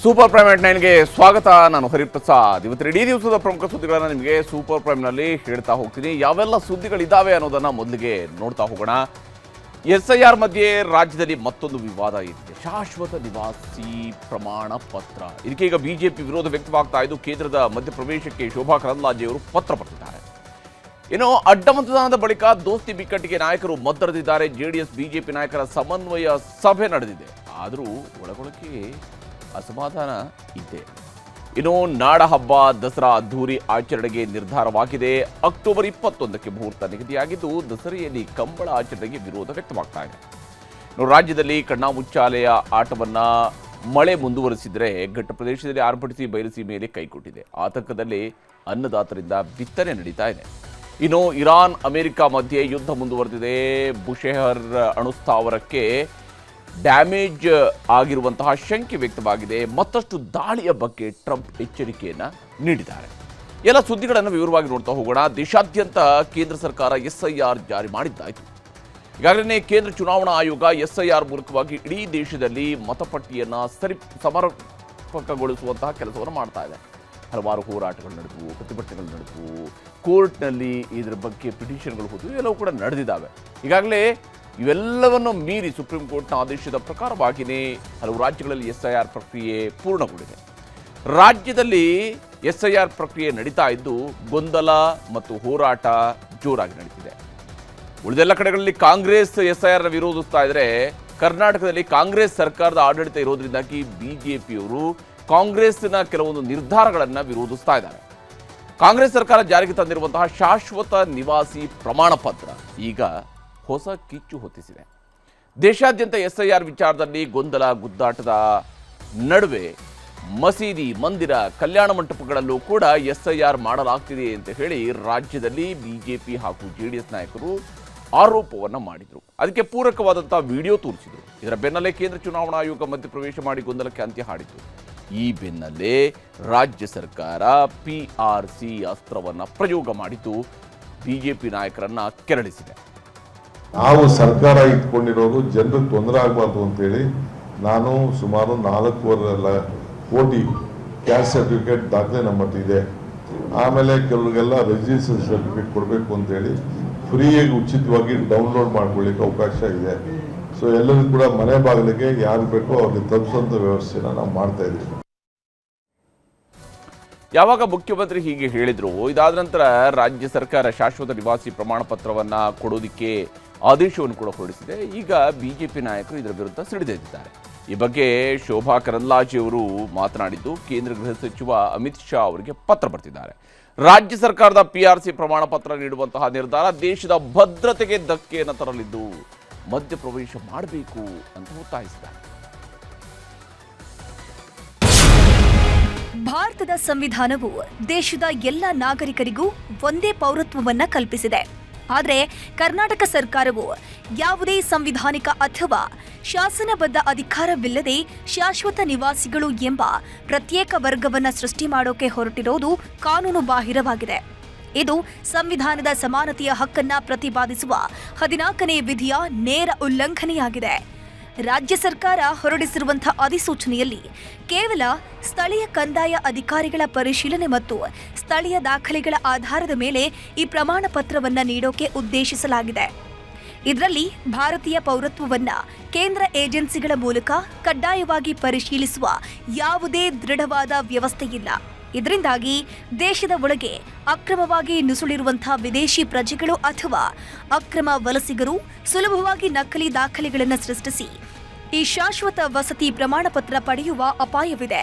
Super prime at 9ಗೆ ಸ್ವಾಗತ. ನಾನು ಹರಿಪ್ರಸಾದ್. ಇವತ್ತು ಇಡೀ ದಿವಸದ ಪ್ರಮುಖ ಸುದ್ದಿಗಳನ್ನು ನಿಮಗೆ ಸೂಪರ್ ಪ್ರೈಮ್ನಲ್ಲಿ ಹೇಳ್ತಾ ಹೋಗ್ತೀನಿ. ಯಾವೆಲ್ಲ ಸುದ್ದಿಗಳಿದ್ದಾವೆ ಅನ್ನೋದನ್ನು ಮೊದಲಿಗೆ ನೋಡ್ತಾ ಹೋಗೋಣ. SIR ಮಧ್ಯೆ ರಾಜ್ಯದಲ್ಲಿ ಮತ್ತೊಂದು ವಿವಾದ ಇದೆ. ಶಾಶ್ವತ ನಿವಾಸಿ ಪ್ರಮಾಣ ಪತ್ರ. ಇದಕ್ಕೆ ಈಗ ಬಿಜೆಪಿ ವಿರೋಧ ವ್ಯಕ್ತವಾಗ್ತಾ ಇದ್ದು ಕೇಂದ್ರದ ಮಧ್ಯಪ್ರವೇಶಕ್ಕೆ ಶೋಭಾ ಕರಂದ್ಲಾಜೆ ಅವರು ಪತ್ರ ಬರೆದಿದ್ದಾರೆ. ಇನ್ನು ಅಡ್ಡ ಮತದಾನದ ಬಳಿಕ ದೋಸ್ತಿ ಬಿಕ್ಕಟ್ಟಿಗೆ ನಾಯಕರು ಮದ್ದರೆದಿದ್ದಾರೆ. JDS ಬಿಜೆಪಿ ನಾಯಕರ ಸಮನ್ವಯ ಸಭೆ ನಡೆದಿದೆ. ಆದರೂ ಒಳಗೊಳಕ್ಕೆ ಅಸಮಾಧಾನ ಇದೆ. ಇನ್ನು ನಾಡ ಹಬ್ಬ ದಸರಾ ಅದ್ದೂರಿ ಆಚರಣೆಗೆ ನಿರ್ಧಾರವಾಗಿದೆ. ಅಕ್ಟೋಬರ್ 21ಕ್ಕೆ ಮುಹೂರ್ತ ನಿಗದಿಯಾಗಿದ್ದು ದಸರೆಯಲ್ಲಿ ಕಂಬಳ ಆಚರಣೆಗೆ ವಿರೋಧ ವ್ಯಕ್ತವಾಗ್ತಾ ಇದೆ. ಇನ್ನು ರಾಜ್ಯದಲ್ಲಿ ಕಣ್ಣಾಮುಚ್ಚಾಲೆಯ ಆಟವನ್ನ ಮಳೆ ಮುಂದುವರೆಸಿದರೆ ಘಟ್ಟ ಪ್ರದೇಶದಲ್ಲಿ ಆರ್ಭಟಿಸಿ ಬಯಲುಸೀಮೆಯಲ್ಲಿ ಕೈಕೊಟ್ಟಿದೆ. ಆತಂಕದಲ್ಲಿ ಅನ್ನದಾತರಿಂದ ಬಿತ್ತನೆ ನಡೀತಾ ಇದೆ. ಇನ್ನು ಇರಾನ್ ಅಮೆರಿಕ ಮಧ್ಯೆ ಯುದ್ಧ ಮುಂದುವರೆದಿದೆ. ಬುಷೆಹರ್ ಅಣುಸ್ಥಾವರಕ್ಕೆ ಡ್ಯಾಮೇಜ್ ಆಗಿರುವಂತಹ ಶಂಕೆ ವ್ಯಕ್ತವಾಗಿದೆ. ಮತ್ತಷ್ಟು ದಾಳಿಯ ಬಗ್ಗೆ ಟ್ರಂಪ್ ಎಚ್ಚರಿಕೆಯನ್ನು ನೀಡಿದ್ದಾರೆ. ಎಲ್ಲ ಸುದ್ದಿಗಳನ್ನು ವಿವರವಾಗಿ ನೋಡ್ತಾ ಹೋಗೋಣ. ದೇಶಾದ್ಯಂತ ಕೇಂದ್ರ ಸರ್ಕಾರ SIR ಜಾರಿ ಮಾಡಿದ್ದಾಯಿತು. ಈಗಾಗಲೇ ಕೇಂದ್ರ ಚುನಾವಣಾ ಆಯೋಗ SIR ಮೂಲಕವಾಗಿ ಇಡೀ ದೇಶದಲ್ಲಿ ಮತಪಟ್ಟಿಯನ್ನು ಸಮರ್ಪಕಗೊಳಿಸುವಂತಹ ಕೆಲಸವನ್ನು ಮಾಡ್ತಾ ಇದೆ. ಹಲವಾರು ಹೋರಾಟಗಳು ನಡೆದವು, ಪ್ರತಿಭಟನೆಗಳು ನಡೆದವು, ಕೋರ್ಟ್ನಲ್ಲಿ ಇದರ ಬಗ್ಗೆ ಪಿಟಿಷನ್ಗಳು ಹೋದವು, ಎಲ್ಲವೂ ಕೂಡ ನಡೆದಿದ್ದಾವೆ. ಈಗಾಗಲೇ ಇವೆಲ್ಲವನ್ನು ಮೀರಿ ಸುಪ್ರೀಂ ಕೋರ್ಟ್ನ ಆದೇಶದ ಪ್ರಕಾರವಾಗಿಯೇ ಹಲವು ರಾಜ್ಯಗಳಲ್ಲಿ SIR ಪ್ರಕ್ರಿಯೆ ಪೂರ್ಣಗೊಂಡಿದೆ. ರಾಜ್ಯದಲ್ಲಿ SIR ಪ್ರಕ್ರಿಯೆ ನಡೀತಾ ಇದ್ದು ಗೊಂದಲ ಮತ್ತು ಹೋರಾಟ ಜೋರಾಗಿ ನಡೀತಿದೆ. ಉಳಿದೆಲ್ಲ ಕಡೆಗಳಲ್ಲಿ ಕಾಂಗ್ರೆಸ್ SIR ವಿರೋಧಿಸ್ತಾ ಇದ್ರೆ, ಕರ್ನಾಟಕದಲ್ಲಿ ಕಾಂಗ್ರೆಸ್ ಸರ್ಕಾರದ ಆಡಳಿತ ಇರೋದ್ರಿಂದಾಗಿ ಬಿಜೆಪಿಯವರು ಕಾಂಗ್ರೆಸ್ನ ಕೆಲವೊಂದು ನಿರ್ಧಾರಗಳನ್ನು ವಿರೋಧಿಸ್ತಾ ಇದ್ದಾರೆ. ಕಾಂಗ್ರೆಸ್ ಸರ್ಕಾರ ಜಾರಿಗೆ ತಂದಿರುವಂತಹ ಶಾಶ್ವತ ನಿವಾಸಿ ಪ್ರಮಾಣ ಪತ್ರ ಈಗ ಹೊಸ ಕಿಚ್ಚು ಹೊತ್ತಿಸಿದೆ. ದೇಶಾದ್ಯಂತ SIR ವಿಚಾರದಲ್ಲಿ ಗೊಂದಲ ಗುದ್ದಾಟದ ನಡುವೆ ಮಸೀದಿ, ಮಂದಿರ, ಕಲ್ಯಾಣ ಮಂಟಪಗಳಲ್ಲೂ ಕೂಡ SIR ಮಾಡಲಾಗ್ತಿದೆ ಅಂತ ಹೇಳಿ ರಾಜ್ಯದಲ್ಲಿ ಬಿಜೆಪಿ ಹಾಗೂ JDS ನಾಯಕರು ಆರೋಪವನ್ನು ಮಾಡಿದರು. ಅದಕ್ಕೆ ಪೂರಕವಾದಂಥ ವಿಡಿಯೋ ತೋರಿಸಿದರು. ಇದರ ಬೆನ್ನಲ್ಲೇ ಕೇಂದ್ರ ಚುನಾವಣಾ ಆಯೋಗ ಮಧ್ಯಪ್ರವೇಶ ಮಾಡಿ ಗೊಂದಲಕ್ಕೆ ಅಂತ್ಯ ಹಾಡಿತು. ಈ ಬೆನ್ನಲ್ಲೇ ರಾಜ್ಯ ಸರ್ಕಾರ PRC ಅಸ್ತ್ರವನ್ನು ಪ್ರಯೋಗ ಮಾಡಿದ್ದು ಬಿಜೆಪಿ ನಾಯಕರನ್ನ ಕೆರಳಿಸಿದೆ. ನಾವು ಸರ್ಕಾರ ಇಟ್ಕೊಂಡಿರೋದು ಜನರಿಗೆ ತೊಂದರೆ ಆಗಬಾರ್ದು ಅಂತೇಳಿ ನಾನು ಸುಮಾರು 4.25 ಕೋಟಿ ಕ್ಯಾಸ್ಟ್ ಸರ್ಟಿಫಿಕೇಟ್ ದಾಖಲೆ ನಮ್ಮ ಇದೆ. ಆಮೇಲೆ ಕೆಲವರಿಗೆಲ್ಲ ರಿಜಿಸ್ಟ್ರೇಷನ್ ಸರ್ಟಿಫಿಕೇಟ್ ಕೊಡಬೇಕು ಅಂತೇಳಿ ಫ್ರೀಯಾಗಿ ಉಚಿತವಾಗಿ ಡೌನ್ಲೋಡ್ ಮಾಡ್ಕೊಳ್ಳಿಕ್ಕೆ ಅವಕಾಶ ಇದೆ. ಸೊ ಎಲ್ಲರಿಗೂ ಕೂಡ ಮನೆ ಬಾಗಿಲಿಗೆ ಯಾರು ಬೇಕೋ ಅವ್ರಿಗೆ ತಲುಪಿಸುವಂಥ ವ್ಯವಸ್ಥೆನ ನಾವು ಮಾಡ್ತಾ ಇದ್ದೀವಿ. ಯಾವಾಗ ಮುಖ್ಯಮಂತ್ರಿ ಹೀಗೆ ಹೇಳಿದ್ರು, ಇದಾದ ನಂತರ ರಾಜ್ಯ ಸರ್ಕಾರ ಶಾಶ್ವತ ನಿವಾಸಿ ಪ್ರಮಾಣ ಪತ್ರವನ್ನು ಕೊಡೋದಕ್ಕೆ ಆದೇಶವನ್ನು ಕೂಡ ಹೊರಡಿಸಿದೆ. ಈಗ ಬಿಜೆಪಿ ನಾಯಕರು ಇದರ ವಿರುದ್ಧ ಸಿಡಿದೆದ್ದಿದ್ದಾರೆ. ಈ ಬಗ್ಗೆ ಶೋಭಾ ಕರಂದ್ಲಾಜೆ ಅವರು ಮಾತನಾಡಿದ್ದು ಕೇಂದ್ರ ಗೃಹ ಸಚಿವ ಅಮಿತ್ ಶಾ ಅವರಿಗೆ ಪತ್ರ ಬರೆದಿದ್ದಾರೆ. ರಾಜ್ಯ ಸರ್ಕಾರದ PRC ಪ್ರಮಾಣ ಪತ್ರ ನೀಡುವಂತಹ ನಿರ್ಧಾರ ದೇಶದ ಭದ್ರತೆಗೆ ಧಕ್ಕೆಯನ್ನು ತರಲಿದ್ದು ಮಧ್ಯಪ್ರವೇಶ ಮಾಡಬೇಕು ಅಂತ ಒತ್ತಾಯಿಸಿದ್ದಾರೆ. ಭಾರತದ ಸಂವಿಧಾನವು ದೇಶದ ಎಲ್ಲ ನಾಗರಿಕರಿಗೂ ಒಂದೇ ಪೌರತ್ವವನ್ನು ಕಲ್ಪಿಸಿದೆ. ಆದರೆ ಕರ್ನಾಟಕ ಸರ್ಕಾರವು ಯಾವುದೇ ಸಂವಿಧಾನಿಕ ಅಥವಾ ಶಾಸನಬದ್ಧ ಅಧಿಕಾರವಿಲ್ಲದೆ ಶಾಶ್ವತ ನಿವಾಸಿಗಳು ಎಂಬ ಪ್ರತ್ಯೇಕ ವರ್ಗವನ್ನು ಸೃಷ್ಟಿ ಮಾಡೋಕೆ ಹೊರಟಿರೋದು ಕಾನೂನು ಬಾಹಿರವಾಗಿದೆ. ಇದು ಸಂವಿಧಾನದ ಸಮಾನತೆಯ ಹಕ್ಕನ್ನು ಪ್ರತಿಪಾದಿಸುವ 14ನೇ ವಿಧಿಯ ನೇರ ಉಲ್ಲಂಘನೆಯಾಗಿದೆ. ರಾಜ್ಯ ಸರ್ಕಾರ ಹೊರಡಿಸಿರುವಂತಹ ಅಧಿಸೂಚನೆಯಲ್ಲಿ ಕೇವಲ ಸ್ಥಳೀಯ ಕಂದಾಯ ಅಧಿಕಾರಿಗಳ ಪರಿಶೀಲನೆ ಮತ್ತು ಸ್ಥಳೀಯ ದಾಖಲೆಗಳ ಆಧಾರದ ಮೇಲೆ ಈ ಪ್ರಮಾಣ ಪತ್ರವನ್ನು ನೀಡೋಕೆ ಉದ್ದೇಶಿಸಲಾಗಿದೆ. ಇದರಲ್ಲಿ ಭಾರತೀಯ ಪೌರತ್ವವನ್ನು ಕೇಂದ್ರ ಏಜೆನ್ಸಿಗಳ ಮೂಲಕ ಕಡ್ಡಾಯವಾಗಿ ಪರಿಶೀಲಿಸುವ ಯಾವುದೇ ದೃಢವಾದ ವ್ಯವಸ್ಥೆ ಇಲ್ಲ. ಇದರಿಂದಾಗಿ ದೇಶದ ಒಳಗೆ ಅಕ್ರಮವಾಗಿ ನುಸುಳಿರುವಂತಹ ವಿದೇಶಿ ಪ್ರಜೆಗಳು ಅಥವಾ ಅಕ್ರಮ ವಲಸಿಗರು ಸುಲಭವಾಗಿ ನಕಲಿ ದಾಖಲೆಗಳನ್ನು ಸೃಷ್ಟಿಸಿ ಈ ಶಾಶ್ವತ ವಸತಿ ಪ್ರಮಾಣಪತ್ರ ಪಡೆಯುವ ಅಪಾಯವಿದೆ.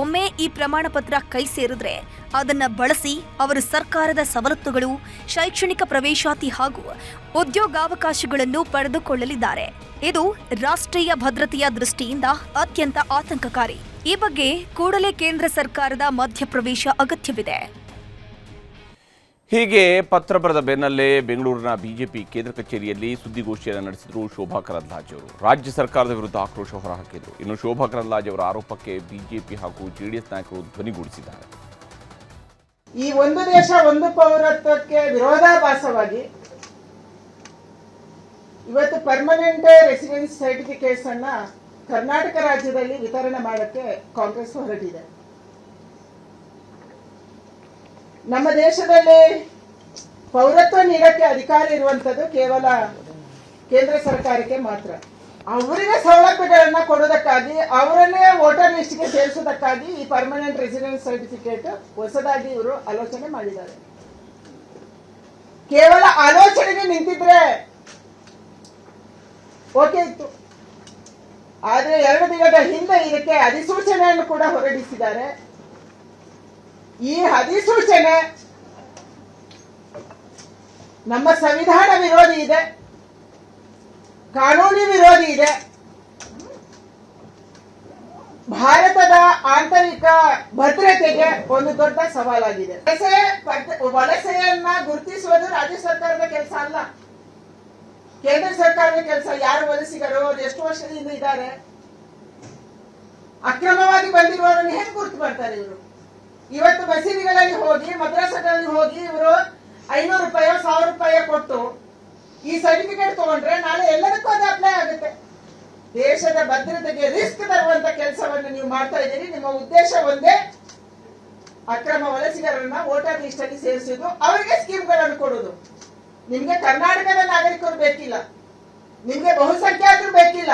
ಒಮ್ಮೆ ಈ ಪ್ರಮಾಣಪತ್ರ ಕೈ ಸೇರಿದ್ರೆ ಅದನ್ನು ಬಳಸಿ ಅವರು ಸರ್ಕಾರದ ಸವಲತ್ತುಗಳು, ಶೈಕ್ಷಣಿಕ ಪ್ರವೇಶಾತಿ ಹಾಗೂ ಉದ್ಯೋಗಾವಕಾಶಗಳನ್ನು ಪಡೆದುಕೊಳ್ಳಲಿದ್ದಾರೆ. ಇದು ರಾಷ್ಟ್ರೀಯ ಭದ್ರತೆಯ ದೃಷ್ಟಿಯಿಂದ ಅತ್ಯಂತ ಆತಂಕಕಾರಿ. ಈ ಬಗ್ಗೆ ಕೂಡಲೇ ಕೇಂದ್ರ ಸರ್ಕಾರದ ಮಧ್ಯಪ್ರವೇಶ ಅಗತ್ಯವಿದೆ. ಹೀಗೆ ಪತ್ರ ಬರೆದ ಬೆನ್ನಲ್ಲೇ ಬೆಂಗಳೂರಿನ ಬಿಜೆಪಿ ಕೇಂದ್ರ ಕಚೇರಿಯಲ್ಲಿ ಸುದ್ದಿಗೋಷ್ಠಿಯನ್ನು ನಡೆಸಿದರು ಶೋಭಾ ಕರಂದ್ಲಾಜೆ ಅವರು. ರಾಜ್ಯ ಸರ್ಕಾರದ ವಿರುದ್ಧ ಆಕ್ರೋಶ ಹೊರಹಾಕಿದರು. ಇನ್ನು ಶೋಭಾ ಕರಂದ್ಲಾಜೆ ಅವರ ಆರೋಪಕ್ಕೆ ಬಿಜೆಪಿ ಹಾಗೂ JDS ನಾಯಕರು ಧ್ವನಿಗೂಡಿಸಿದ್ದಾರೆ. ಈ ಒಂದು ದೇಶ ಒಂದು ಪೌರತ್ವಕ್ಕೆ ವಿರೋಧಾಭಾಸವಾಗಿ ಇವತ್ತು ಪರ್ಮನೆಂಟ್ ರೆಸಿಡೆನ್ಸ್ ಸರ್ಟಿಫಿಕೇಟ್ಸ್ ಅನ್ನ ಕರ್ನಾಟಕ ರಾಜ್ಯದಲ್ಲಿ ವಿತರಣೆ ಮಾಡೋಕ್ಕೆ ಕಾಂಗ್ರೆಸ್ ಹೊರಟಿದೆ. ನಮ್ಮ ದೇಶದಲ್ಲಿ ಪೌರತ್ವ ನೀಡಕ್ಕೆ ಅಧಿಕಾರ ಇರುವಂತದ್ದು ಕೇವಲ ಕೇಂದ್ರ ಸರ್ಕಾರಕ್ಕೆ ಮಾತ್ರ. ಅವರಿಗೆ ಸೌಲಭ್ಯಗಳನ್ನ ಕೊಡೋದಕ್ಕಾಗಿ ಅವರನ್ನೇ ವೋಟರ್ ಲಿಸ್ಟ್ಗೆ ಸೇರಿಸೋದಕ್ಕಾಗಿ ಈ ಪರ್ಮನೆಂಟ್ ರೆಸಿಡೆನ್ಸ್ ಸರ್ಟಿಫಿಕೇಟ್ ಹೊಸದಾಗಿ ಇವರು ಆಲೋಚನೆ ಮಾಡಿದ್ದಾರೆ. ಕೇವಲ ಆಲೋಚನೆಗೆ ನಿಂತಿದ್ರೆ ಓಕೆ ಇತ್ತು, ಆದ್ರೆ 2 ದಿನದ ಹಿಂದೆ ಇದಕ್ಕೆ ಅಧಿಸೂಚನೆಯನ್ನು ಕೂಡ ಹೊರಡಿಸಿದ್ದಾರೆ. ಈ ಅಧಿಸೂಚನೆ ನಮ್ಮ ಸಂವಿಧಾನ ವಿರೋಧಿ ಇದೆ, ಕಾನೂನು ವಿರೋಧಿ ಇದೆ, ಭಾರತದ ಆಂತರಿಕ ಭದ್ರತೆಗೆ ಒಂದು ದೊಡ್ಡ ಸವಾಲಾಗಿದೆ. ವಲಸೆಯನ್ನ ಗುರುತಿಸುವುದು ರಾಜ್ಯ ಸರ್ಕಾರದ ಕೆಲಸ ಅಲ್ಲ, ಕೇಂದ್ರ ಸರ್ಕಾರದ ಕೆಲಸ. ಯಾರು ವಲಸಿಗರು, ಎಷ್ಟು ವರ್ಷದಿಂದ ಇದ್ದಾರೆ, ಅಕ್ರಮವಾಗಿ ಬಂದಿರುವವರನ್ನು ಹೇಗೆ ಗುರುತು ಮಾಡ್ತಾರೆ ಇವರು? ಇವತ್ತು ಮಸೀದಿಗಳಲ್ಲಿ ಹೋಗಿ, ಮದ್ರಸಾಗಳಲ್ಲಿ ಹೋಗಿ ಇವರು 500 ರೂಪಾಯಿ 1000 ರೂಪಾಯಿ ಕೊಟ್ಟು ಈ ಸರ್ಟಿಫಿಕೇಟ್ ತಗೊಂಡ್ರೆ ನಾಳೆ ಎಲ್ಲದಕ್ಕೂ ಅದು ಅಪ್ಲೈ ಆಗುತ್ತೆ. ದೇಶದ ಭದ್ರತೆಗೆ ರಿಸ್ಕ್ ತರುವಂತ ಕೆಲಸವನ್ನು ನೀವು ಮಾಡ್ತಾ ಇದ್ದೀರಿ. ನಿಮ್ಮ ಉದ್ದೇಶ ಒಂದೇ, ಅಕ್ರಮ ವಲಸಿಗರನ್ನ ವೋಟರ್ ಲಿಸ್ಟ್ ಅಲ್ಲಿ ಸೇರಿಸುವುದು, ಅವರಿಗೆ ಸ್ಕೀಮ್ಗಳನ್ನು ಕೊಡುವುದು. ನಿಮ್ಗೆ ಕರ್ನಾಟಕದ ನಾಗರಿಕರು ಬೇಕಿಲ್ಲ, ನಿಮ್ಗೆ ಬಹುಸಂಖ್ಯಾತರು ಬೇಕಿಲ್ಲ.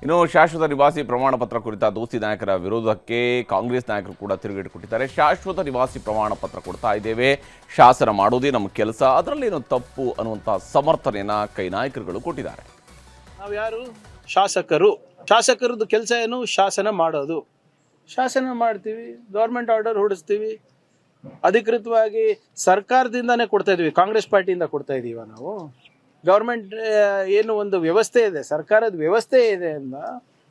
ಇನ್ನು ಶಾಶ್ವತ ನಿವಾಸಿ ಪ್ರಮಾಣ ಪತ್ರ ಕುರಿತ ದೋಸ್ತಿ ನಾಯಕರ ವಿರೋಧಕ್ಕೆ ಕಾಂಗ್ರೆಸ್ ನಾಯಕರು ಕೂಡ ತಿರುಗೇಟು ಕೊಟ್ಟಿದ್ದಾರೆ. ಶಾಶ್ವತ ನಿವಾಸಿ ಪ್ರಮಾಣ ಪತ್ರ ಕೊಡ್ತಾ ಇದ್ದೇವೆ, ಶಾಸನ ಮಾಡೋದೇ ನಮ್ಮ ಕೆಲಸ, ಅದರಲ್ಲೇನು ತಪ್ಪು ಅನ್ನುವಂಥ ಸಮರ್ಥನೆಯನ್ನ ಕೈ ನಾಯಕರುಗಳು ಕೊಟ್ಟಿದ್ದಾರೆ. ನಾವು ಯಾರು? ಶಾಸಕರದ್ದು ಕೆಲಸ ಏನು? ಶಾಸನ ಮಾಡೋದು. ಶಾಸನ ಮಾಡ್ತೀವಿ, ಗೌರ್ಮೆಂಟ್ ಆರ್ಡರ್ ಹೊಡಿಸ್ತೀವಿ, ಅಧಿಕೃತವಾಗಿ ಸರ್ಕಾರದಿಂದಾನೇ ಕೊಡ್ತಾ ಇದೀವಿ, ಕಾಂಗ್ರೆಸ್ ಪಾರ್ಟಿಯಿಂದ ಕೊಡ್ತಾ ಇದೀವ ನಾವು. ಗೌರ್ಮೆಂಟ್ ಏನು ಒಂದು ವ್ಯವಸ್ಥೆ ಇದೆ, ಸರ್ಕಾರದ ವ್ಯವಸ್ಥೆ ಇದೆ ಅಂತ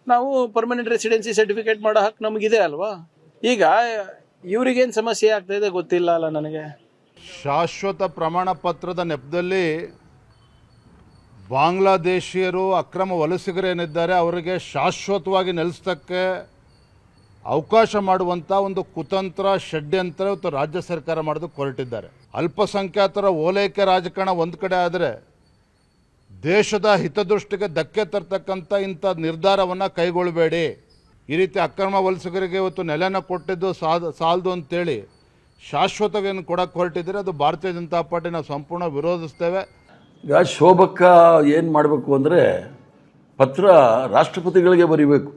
ನಾವು ಪರ್ಮನೆಂಟ್ ರೆಸಿಡೆನ್ಸಿ ಸರ್ಟಿಫಿಕೇಟ್ ಮಾಡೋ ಹಕ್ಕು ನಮಗಿದೆ ಅಲ್ವಾ? ಈಗ ಇವ್ರಿಗೇನು ಸಮಸ್ಯೆ ಆಗ್ತಾ ಇದೆ ಗೊತ್ತಿಲ್ಲ ಅಲ್ಲ ನನಗೆ. ಶಾಶ್ವತ ಪ್ರಮಾಣ ಪತ್ರದ ನೆಪದಲ್ಲಿ ಬಾಂಗ್ಲಾದೇಶಿಯರು ಅಕ್ರಮ ವಲಸಿಗರೇನಿದ್ದಾರೆ ಅವರಿಗೆ ಶಾಶ್ವತವಾಗಿ ನೆಲೆಸೋಕ್ಕೆ ಅವಕಾಶ ಮಾಡುವಂಥ ಒಂದು ಕುತಂತ್ರ, ಷಡ್ಯಂತ್ರ ಇವತ್ತು ರಾಜ್ಯ ಸರ್ಕಾರ ಮಾಡೋದಕ್ಕೆ ಹೊರಟಿದ್ದಾರೆ. ಅಲ್ಪಸಂಖ್ಯಾತರ ಓಲೈಕೆ ರಾಜಕಾರಣ ಒಂದು ಕಡೆ ಆದರೆ, ದೇಶದ ಹಿತದೃಷ್ಟಿಗೆ ಧಕ್ಕೆ ತರ್ತಕ್ಕಂಥ ಇಂಥ ನಿರ್ಧಾರವನ್ನು ಕೈಗೊಳ್ಳಬೇಡಿ. ಈ ರೀತಿ ಅಕ್ರಮ ವಲಸಿಗರಿಗೆ ಇವತ್ತು ನೆಲೆನ ಕೊಟ್ಟಿದ್ದು ಸಾಲದು ಅಂತೇಳಿ ಶಾಶ್ವತವನ್ನು ಕೊಡಕ್ಕೆ ಹೊರಟಿದ್ದಾರೆ. ಅದು ಭಾರತೀಯ ಜನತಾ ಪಾರ್ಟಿ ನಾವು ಸಂಪೂರ್ಣ ವಿರೋಧಿಸ್ತೇವೆ. ಈಗ ಶೋಭಕ್ಕ ಏನು ಮಾಡಬೇಕು ಅಂದರೆ, ಪತ್ರ ರಾಷ್ಟ್ರಪತಿಗಳಿಗೆ ಬರೀಬೇಕು.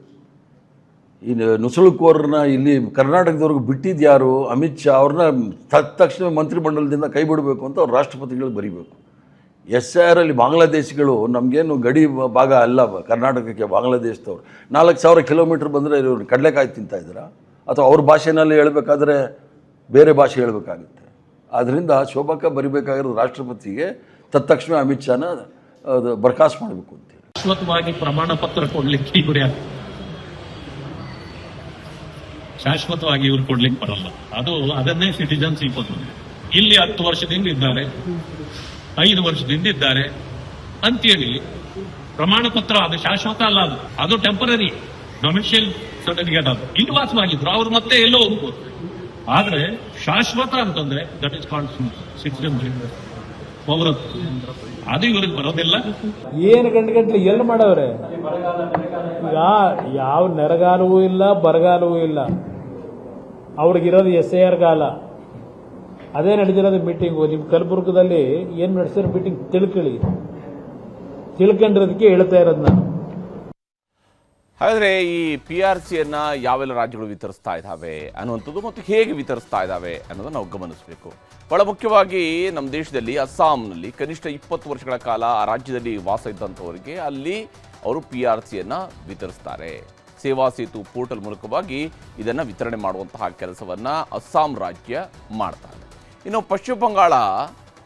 ಈ ನುಸುಳುಕೋರನ್ನ ಇಲ್ಲಿ ಕರ್ನಾಟಕದವ್ರಿಗೆ ಬಿಟ್ಟಿದ್ಯಾರು? ಅಮಿತ್ ಶಾ ಅವ್ರನ್ನ ತಕ್ಷಣ ಮಂತ್ರಿಮಂಡಲದಿಂದ ಕೈ ಬಿಡಬೇಕು ಅಂತ ಅವ್ರು ರಾಷ್ಟ್ರಪತಿಗಳಿಗೆ ಬರೀಬೇಕು. SIR ಅಲ್ಲಿ ಬಾಂಗ್ಲಾದೇಶಿಗಳು ನಮಗೇನು ಗಡಿ ಭಾಗ ಅಲ್ಲ, ಕರ್ನಾಟಕಕ್ಕೆ ಬಾಂಗ್ಲಾದೇಶದವ್ರು 4000 ಕಿಲೋಮೀಟ್ರ್ ಬಂದರೆ ಇವರು ಕಡಲೆಕಾಯಿ ತಿಂತಾಯಿದ್ದೀರಾ? ಅಥವಾ ಅವ್ರ ಭಾಷೆನಲ್ಲಿ ಹೇಳಬೇಕಾದ್ರೆ ಬೇರೆ ಭಾಷೆ ಹೇಳಬೇಕಾಗುತ್ತೆ. ಆದ್ದರಿಂದ ಶೋಭಕ್ಕ ಬರಿಬೇಕಾಗಿರೋದು ರಾಷ್ಟ್ರಪತಿಗೆ, ತತ್ಕ್ಷಣ ಅಮಿತ್ ಶಾನ ಅದು ಬರ್ಖಾಸ್ತು ಮಾಡಬೇಕು ಅಂತೇಳಿ. ಶಾಶ್ವತವಾಗಿ ಪ್ರಮಾಣ ಪತ್ರ ಕೊಡ್ಲಿಕ್ಕೆ ಇವ್ರು ಯಾರು? ಶಾಶ್ವತವಾಗಿ ಇವ್ರು ಕೊಡ್ಲಿಕ್ಕೆ ಬರಲ್ಲ. ಅದನ್ನೇ ಸಿಟಿಜನ್ಶಿಪ್ ಅಂತ. ಇಲ್ಲಿ 10 ವರ್ಷದಿಂದ ಇದ್ದಾರೆ, 5 ವರ್ಷದಿಂದ ಇದ್ದಾರೆ ಅಂತೇಳಿ ಪ್ರಮಾಣ ಪತ್ರ ಅದು ಶಾಶ್ವತ ಅಲ್ಲ, ಅದು ಟೆಂಪರರಿ ಡೊಮಿಷಿಯಲ್ ಸರ್ಟಿಫಿಕೇಟ್. ಅದು ಇಲ್ಲಿ ವಾಸವಾಗಿದ್ರು ಅವ್ರು ಮತ್ತೆ ಎಲ್ಲೋ ಹೋಗ್ಬೋದು. ಆದ್ರೆ ಶಾಶ್ವತ ಅಂತಂದ್ರೆ ದಟ್ ಇಸ್ ಕಾಲ್ಡ್ ಸಿಟಿಜನ್ಶಿಪ್, ಪೌರತ್ವ. ಅದು ಇವ್ರಿಗೆ ಬರೋದಿಲ್ಲ. ಏನು ಗಂಟೆ ಎಲ್ಲಿ ಮಾಡವ್ರೆ? ಈಗ ಯಾವ ನೆರಗಾಲವೂ ಇಲ್ಲ, ಬರಗಾಲವೂ ಇಲ್ಲ. ಅವ್ರಿಗಿರೋದು SIR ಗಾಲ. ಅದೇ ನಡೆದಿರೋದು ಮೀಟಿಂಗು. ನಿಮ್ಮ ಕಲಬುರ್ಗದಲ್ಲಿ ಏನು ನಡೆಸಿರೋ ಮೀಟಿಂಗ್ ತಿಳ್ಕೊಂಡಿರೋದಕ್ಕೆ ಹೇಳ್ತಾ ಇರೋದು ನಾನು. ಹಾಗಾದರೆ ಈ PRCಯನ್ನು ಯಾವೆಲ್ಲ ರಾಜ್ಯಗಳು ವಿತರಿಸ್ತಾ ಇದ್ದಾವೆ ಅನ್ನುವಂಥದ್ದು ಮತ್ತು ಹೇಗೆ ವಿತರಿಸ್ತಾ ಇದ್ದಾವೆ ಅನ್ನೋದನ್ನು ನಾವು ಗಮನಿಸಬೇಕು. ಬಹಳ ಮುಖ್ಯವಾಗಿ ನಮ್ಮ ದೇಶದಲ್ಲಿ ಅಸ್ಸಾಂನಲ್ಲಿ ಕನಿಷ್ಠ 20 ವರ್ಷಗಳ ಕಾಲ ಆ ರಾಜ್ಯದಲ್ಲಿ ವಾಸ ಇದ್ದಂಥವರಿಗೆ ಅಲ್ಲಿ ಅವರು PRCಯನ್ನು ವಿತರಿಸ್ತಾರೆ. ಸೇವಾ ಸೇತು ಪೋರ್ಟಲ್ ಮೂಲಕವಾಗಿ ಇದನ್ನು ವಿತರಣೆ ಮಾಡುವಂತಹ ಕೆಲಸವನ್ನು ಅಸ್ಸಾಂ ರಾಜ್ಯ ಮಾಡ್ತಾರೆ. ಇನ್ನು ಪಶ್ಚಿಮ ಬಂಗಾಳ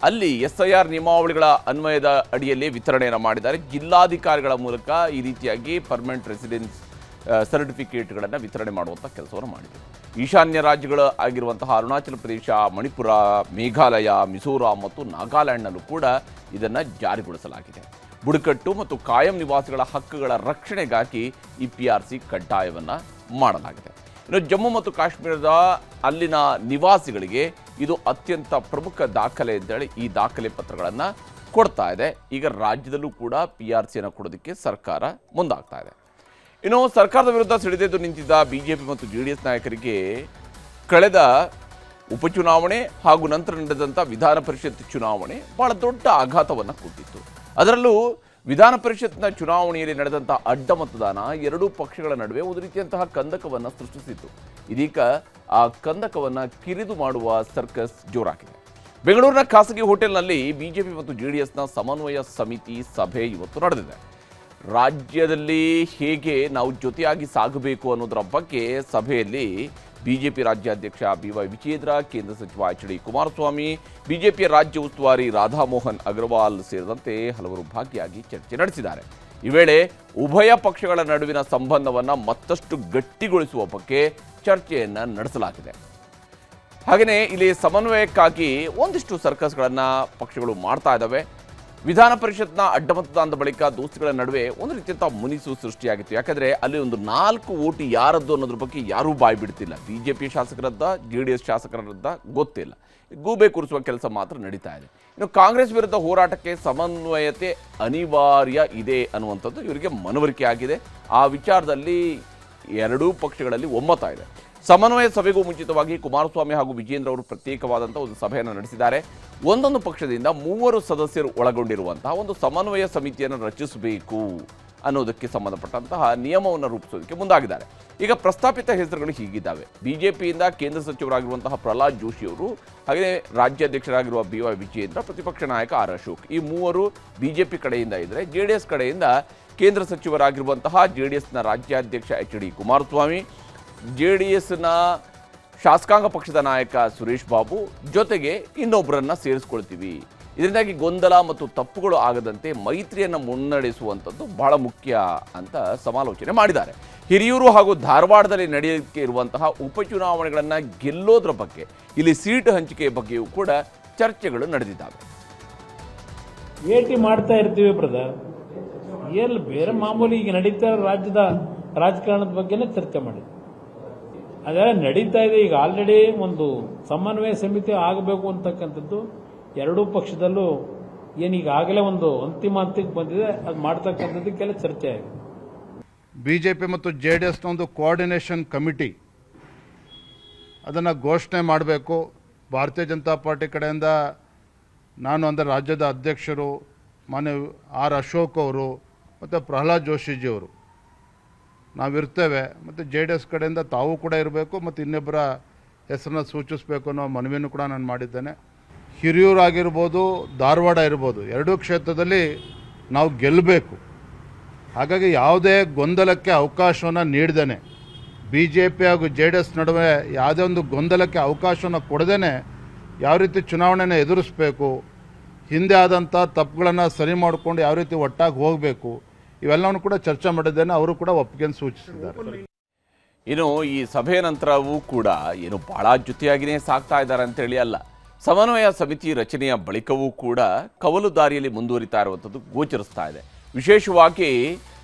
ಅಲ್ಲಿ SIR ನಿಯಮಾವಳಿಗಳ ಅನ್ವಯದ ಅಡಿಯಲ್ಲಿ ವಿತರಣೆಯನ್ನು ಮಾಡಿದ್ದಾರೆ. ಜಿಲ್ಲಾಧಿಕಾರಿಗಳ ಮೂಲಕ ಈ ರೀತಿಯಾಗಿ ಪರ್ಮನೆಂಟ್ ರೆಸಿಡೆನ್ಸ್ ಸರ್ಟಿಫಿಕೇಟ್ಗಳನ್ನು ವಿತರಣೆ ಮಾಡುವಂಥ ಕೆಲಸವನ್ನು ಮಾಡಿದರು. ಈಶಾನ್ಯ ರಾಜ್ಯಗಳು ಆಗಿರುವಂತಹ ಅರುಣಾಚಲ ಪ್ರದೇಶ, ಮಣಿಪುರ, ಮೇಘಾಲಯ, ಮಿಜೋರಾಂ ಮತ್ತು ನಾಗಾಲ್ಯಾಂಡ್ನಲ್ಲೂ ಕೂಡ ಇದನ್ನು ಜಾರಿಗೊಳಿಸಲಾಗಿದೆ. ಬುಡಕಟ್ಟು ಮತ್ತು ಕಾಯಂ ನಿವಾಸಿಗಳ ಹಕ್ಕುಗಳ ರಕ್ಷಣೆಗಾಗಿ ಈ PRC ಕಡ್ಡಾಯವನ್ನು ಮಾಡಲಾಗಿದೆ. ಇನ್ನು ಜಮ್ಮು ಮತ್ತು ಕಾಶ್ಮೀರದ ಅಲ್ಲಿನ ನಿವಾಸಿಗಳಿಗೆ ಇದು ಅತ್ಯಂತ ಪ್ರಮುಖ ದಾಖಲೆ ಅಂತೇಳಿ ಈ ದಾಖಲೆ ಪತ್ರಗಳನ್ನು ಕೊಡ್ತಾ ಇದೆ. ಈಗ ರಾಜ್ಯದಲ್ಲೂ ಕೂಡ PRCಯನ್ನು ಕೊಡೋದಕ್ಕೆ ಸರ್ಕಾರ ಮುಂದಾಗ್ತಾ ಇದೆ. ಇನ್ನು ಸರ್ಕಾರದ ವಿರುದ್ಧ ಸಿಡಿದೆದ್ದು ನಿಂತಿದ್ದ BJP ಮತ್ತು JDS ನಾಯಕರಿಗೆ ಕಳೆದ ಉಪಚುನಾವಣೆ ಹಾಗೂ ನಂತರ ನಡೆದಂಥ ವಿಧಾನ ಪರಿಷತ್ ಚುನಾವಣೆ ಬಹಳ ದೊಡ್ಡ ಆಘಾತವನ್ನು ಕೊಟ್ಟಿತ್ತು. ಅದರಲ್ಲೂ ವಿಧಾನ ಪರಿಷತ್ನ ಚುನಾವಣೆಯಲ್ಲಿ ನಡೆದಂಥ ಅಡ್ಡ ಮತದಾನ ಎರಡೂ ಪಕ್ಷಗಳ ನಡುವೆ ಒಂದು ರೀತಿಯಂತಹ ಕಂದಕವನ್ನು ಸೃಷ್ಟಿಸಿತ್ತು. ಇದೀಗ ಆ ಕಂದಕವನ್ನು ಕಿರಿದು ಮಾಡುವ ಸರ್ಕಸ್ ಜೋರಾಗಿದೆ. ಬೆಂಗಳೂರಿನ ಖಾಸಗಿ ಹೋಟೆಲ್ನಲ್ಲಿ BJP ಮತ್ತು JDSನ ಸಮನ್ವಯ ಸಮಿತಿ ಸಭೆ ಇವತ್ತು ನಡೆದಿದೆ. ರಾಜ್ಯದಲ್ಲಿ ಹೇಗೆ ನಾವು ಜೊತೆಯಾಗಿ ಸಾಗಬೇಕು ಅನ್ನೋದರ ಬಗ್ಗೆ ಸಭೆಯಲ್ಲಿ BJP ರಾಜ್ಯಾಧ್ಯಕ್ಷ BY ವಿಜೇಂದ್ರ, ಕೇಂದ್ರ ಸಚಿವ HD ಕುಮಾರಸ್ವಾಮಿ, BJPಯ ರಾಜ್ಯ ಉಸ್ತುವಾರಿ ರಾಧಾಮೋಹನ್ ಅಗರ್ವಾಲ್ ಸೇರಿದಂತೆ ಹಲವರು ಭಾಗಿಯಾಗಿ ಚರ್ಚೆ ನಡೆಸಿದ್ದಾರೆ. ಈ ವೇಳೆ ಉಭಯ ಪಕ್ಷಗಳ ನಡುವಿನ ಸಂಬಂಧವನ್ನು ಮತ್ತಷ್ಟು ಗಟ್ಟಿಗೊಳಿಸುವ ಬಗ್ಗೆ ಚರ್ಚೆಯನ್ನು ನಡೆಸಲಾಗಿದೆ. ಹಾಗೆಯೇ ಇಲ್ಲಿ ಸಮನ್ವಯಕ್ಕಾಗಿ ಒಂದಿಷ್ಟು ಸರ್ಕಸ್ಗಳನ್ನು ಪಕ್ಷಗಳು ಮಾಡ್ತಾ ಇದ್ದಾವೆ. ವಿಧಾನ ಪರಿಷತ್ನ ಅಡ್ಡ ಮತದಾನದ ಬಳಿಕ ದೋಸ್ತಿಗಳ ನಡುವೆ ಒಂದು ರೀತಿಯಂಥ ಮುನಿಸು ಸೃಷ್ಟಿಯಾಗಿತ್ತು. ಯಾಕಂದರೆ ಅಲ್ಲಿ ಒಂದು 4 ಓಟು ಯಾರದ್ದು ಅನ್ನೋದ್ರ ಬಗ್ಗೆ ಯಾರೂ ಬಾಯಿ ಬಿಡ್ತಿಲ್ಲ. BJP ಶಾಸಕರದ್ದ, JDS ಶಾಸಕರದ್ದ ಗೊತ್ತಿಲ್ಲ. ಗೂಬೆ ಕೂರಿಸುವ ಕೆಲಸ ಮಾತ್ರ ನಡೀತಾ ಇದೆ. ಇನ್ನು ಕಾಂಗ್ರೆಸ್ ವಿರುದ್ಧ ಹೋರಾಟಕ್ಕೆ ಸಮನ್ವಯತೆ ಅನಿವಾರ್ಯ ಇದೆ ಅನ್ನುವಂಥದ್ದು ಇವರಿಗೆ ಮನವರಿಕೆ ಆಗಿದೆ. ಆ ವಿಚಾರದಲ್ಲಿ ಎರಡೂ ಪಕ್ಷಗಳಲ್ಲಿ ಒಮ್ಮತ ಇದೆ. ಸಮನ್ವಯ ಸಭೆಗೂ ಮುಂಚಿತವಾಗಿ ಕುಮಾರಸ್ವಾಮಿ ಹಾಗೂ ವಿಜೇಂದ್ರ ಅವರು ಪ್ರತ್ಯೇಕವಾದಂಥ ಒಂದು ಸಭೆಯನ್ನು ನಡೆಸಿದ್ದಾರೆ. ಒಂದೊಂದು ಪಕ್ಷದಿಂದ 3 ಸದಸ್ಯರು ಒಳಗೊಂಡಿರುವಂತಹ ಒಂದು ಸಮನ್ವಯ ಸಮಿತಿಯನ್ನು ರಚಿಸಬೇಕು ಅನ್ನೋದಕ್ಕೆ ಸಂಬಂಧಪಟ್ಟಂತಹ ನಿಯಮವನ್ನು ರೂಪಿಸೋದಕ್ಕೆ ಮುಂದಾಗಿದ್ದಾರೆ. ಈಗ ಪ್ರಸ್ತಾಪಿತ ಹೆಸರುಗಳು ಹೀಗಿದ್ದಾವೆ. BJPಯಿಂದ ಕೇಂದ್ರ ಸಚಿವರಾಗಿರುವಂತಹ ಪ್ರಹ್ಲಾದ್ ಜೋಶಿ ಅವರು, ಹಾಗೆಯೇ ರಾಜ್ಯಾಧ್ಯಕ್ಷರಾಗಿರುವ BY ವಿಜೇಂದ್ರ, ಪ್ರತಿಪಕ್ಷ ನಾಯಕ R ಅಶೋಕ್, ಈ 3 BJP ಕಡೆಯಿಂದ ಇದ್ದರೆ, JDS ಕಡೆಯಿಂದ ಕೇಂದ್ರ ಸಚಿವರಾಗಿರುವಂತಹ JDSನ ರಾಜ್ಯಾಧ್ಯಕ್ಷ HD ಕುಮಾರಸ್ವಾಮಿ, JDSನ ಶಾಸಕಾಂಗ ಪಕ್ಷದ ನಾಯಕ ಸುರೇಶ್ ಬಾಬು ಜೊತೆಗೆ ಇನ್ನೊಬ್ಬರನ್ನ ಸೇರಿಸ್ಕೊಳ್ತೀವಿ. ಇದರಿಂದಾಗಿ ಗೊಂದಲ ಮತ್ತು ತಪ್ಪುಗಳು ಆಗದಂತೆ ಮೈತ್ರಿಯನ್ನು ಮುನ್ನಡೆಸುವಂಥದ್ದು ಬಹಳ ಮುಖ್ಯ ಅಂತ ಸಮಾಲೋಚನೆ ಮಾಡಿದ್ದಾರೆ. ಹಿರಿಯೂರು ಹಾಗೂ ಧಾರವಾಡದಲ್ಲಿ ನಡೆಯಲಿಕ್ಕೆ ಇರುವಂತಹ ಉಪಚುನಾವಣೆಗಳನ್ನು ಗೆಲ್ಲೋದ್ರ ಬಗ್ಗೆ, ಇಲ್ಲಿ ಸೀಟು ಹಂಚಿಕೆಯ ಬಗ್ಗೆಯೂ ಕೂಡ ಚರ್ಚೆಗಳು ನಡೆದಿದ್ದಾವೆ. ಭೇಟಿ ಮಾಡ್ತಾ ಇರ್ತೀವಿ ಬ್ರದರ್, ಎಲ್ಲಿ ಬೇರೆ ಮಾಮೂಲಿ ಈಗ ನಡೀತಾ ರಾಜ್ಯದ ರಾಜಕಾರಣದ ಬಗ್ಗೆನೇ ಚರ್ಚೆ ಮಾಡಿ ಅದೆಲ್ಲ ನಡೀತಾ ಇದೆ. ಈಗ ಆಲ್ರೆಡಿ ಒಂದು ಸಮನ್ವಯ ಸಮಿತಿ ಆಗಬೇಕು ಅಂತಕ್ಕಂಥದ್ದು ಎರಡೂ ಪಕ್ಷದಲ್ಲೂ ಏನೀಗಾಗಲೇ ಒಂದು ಅಂತಿಮ ಹಂತಕ್ಕೆ ಬಂದಿದೆ. ಅದು ಮಾಡ್ತಕ್ಕಂಥದ್ದಕ್ಕೆಲ್ಲ ಚರ್ಚೆ ಆಗಿದೆ. BJP ಮತ್ತು JDSನ ಒಂದು ಕೋಆರ್ಡಿನೇಷನ್ ಕಮಿಟಿ ಅದನ್ನು ಘೋಷಣೆ ಮಾಡಬೇಕು. ಭಾರತೀಯ ಜನತಾ ಪಾರ್ಟಿ ಕಡೆಯಿಂದ ನಾನು ಅಂದರೆ ರಾಜ್ಯದ ಅಧ್ಯಕ್ಷರು ಮಾನ್ಯ R ಅಶೋಕ್ ಅವರು ಮತ್ತು ಪ್ರಹ್ಲಾದ್ ಜೋಶಿಜಿಯವರು ನಾವಿರ್ತೇವೆ. ಮತ್ತು JDS ಕಡೆಯಿಂದ ತಾವು ಕೂಡ ಇರಬೇಕು ಮತ್ತು ಇನ್ನೊಬ್ಬರ ಹೆಸರನ್ನ ಸೂಚಿಸಬೇಕು ಅನ್ನೋ ಮನವಿಯನ್ನು ಕೂಡ ನಾನು ಮಾಡಿದ್ದೇನೆ. ಹಿರಿಯೂರು ಆಗಿರ್ಬೋದು, ಧಾರವಾಡ ಇರ್ಬೋದು, ಎರಡೂ ಕ್ಷೇತ್ರದಲ್ಲಿ ನಾವು ಗೆಲ್ಲಬೇಕು. ಹಾಗಾಗಿ ಯಾವುದೇ ಗೊಂದಲಕ್ಕೆ ಅವಕಾಶವನ್ನು ನೀಡ್ದೇನೆ, BJP ಹಾಗೂ JDS ನಡುವೆ ಯಾವುದೇ ಒಂದು ಗೊಂದಲಕ್ಕೆ ಅವಕಾಶವನ್ನು ಕೊಡದೇನೆ ಯಾವ ರೀತಿ ಚುನಾವಣೆಯನ್ನು ಎದುರಿಸಬೇಕು, ಹಿಂದೆ ಆದಂಥ ತಪ್ಪುಗಳನ್ನು ಸರಿ ಮಾಡಿಕೊಂಡು ಯಾವ ರೀತಿ ಒಟ್ಟಾಗಿ ಹೋಗಬೇಕು, ಇವೆಲ್ಲವನ್ನು ಕೂಡ ಚರ್ಚೆ ಮಾಡಿದ್ದೇನೆ. ಅವರು ಕೂಡ ಒಪ್ಪಿಗೆಯನ್ನು ಸೂಚಿಸಿದ್ದಾರೆ. ಇನ್ನು ಈ ಸಭೆಯ ನಂತರವೂ ಕೂಡ ಏನು ಬಹಳ ಜೊತೆಯಾಗಿಯೇ ಸಾಗ್ತಾ ಇದ್ದಾರೆ ಅಂತೇಳಿ ಅಲ್ಲ, ಸಮನ್ವಯ ಸಮಿತಿ ರಚನೆಯ ಬಳಿಕವೂ ಕೂಡ ಕವಲು ದಾರಿಯಲ್ಲಿ ಮುಂದುವರಿತಾ ಇರುವಂಥದ್ದು ಗೋಚರಿಸ್ತಾ ಇದೆ. ವಿಶೇಷವಾಗಿ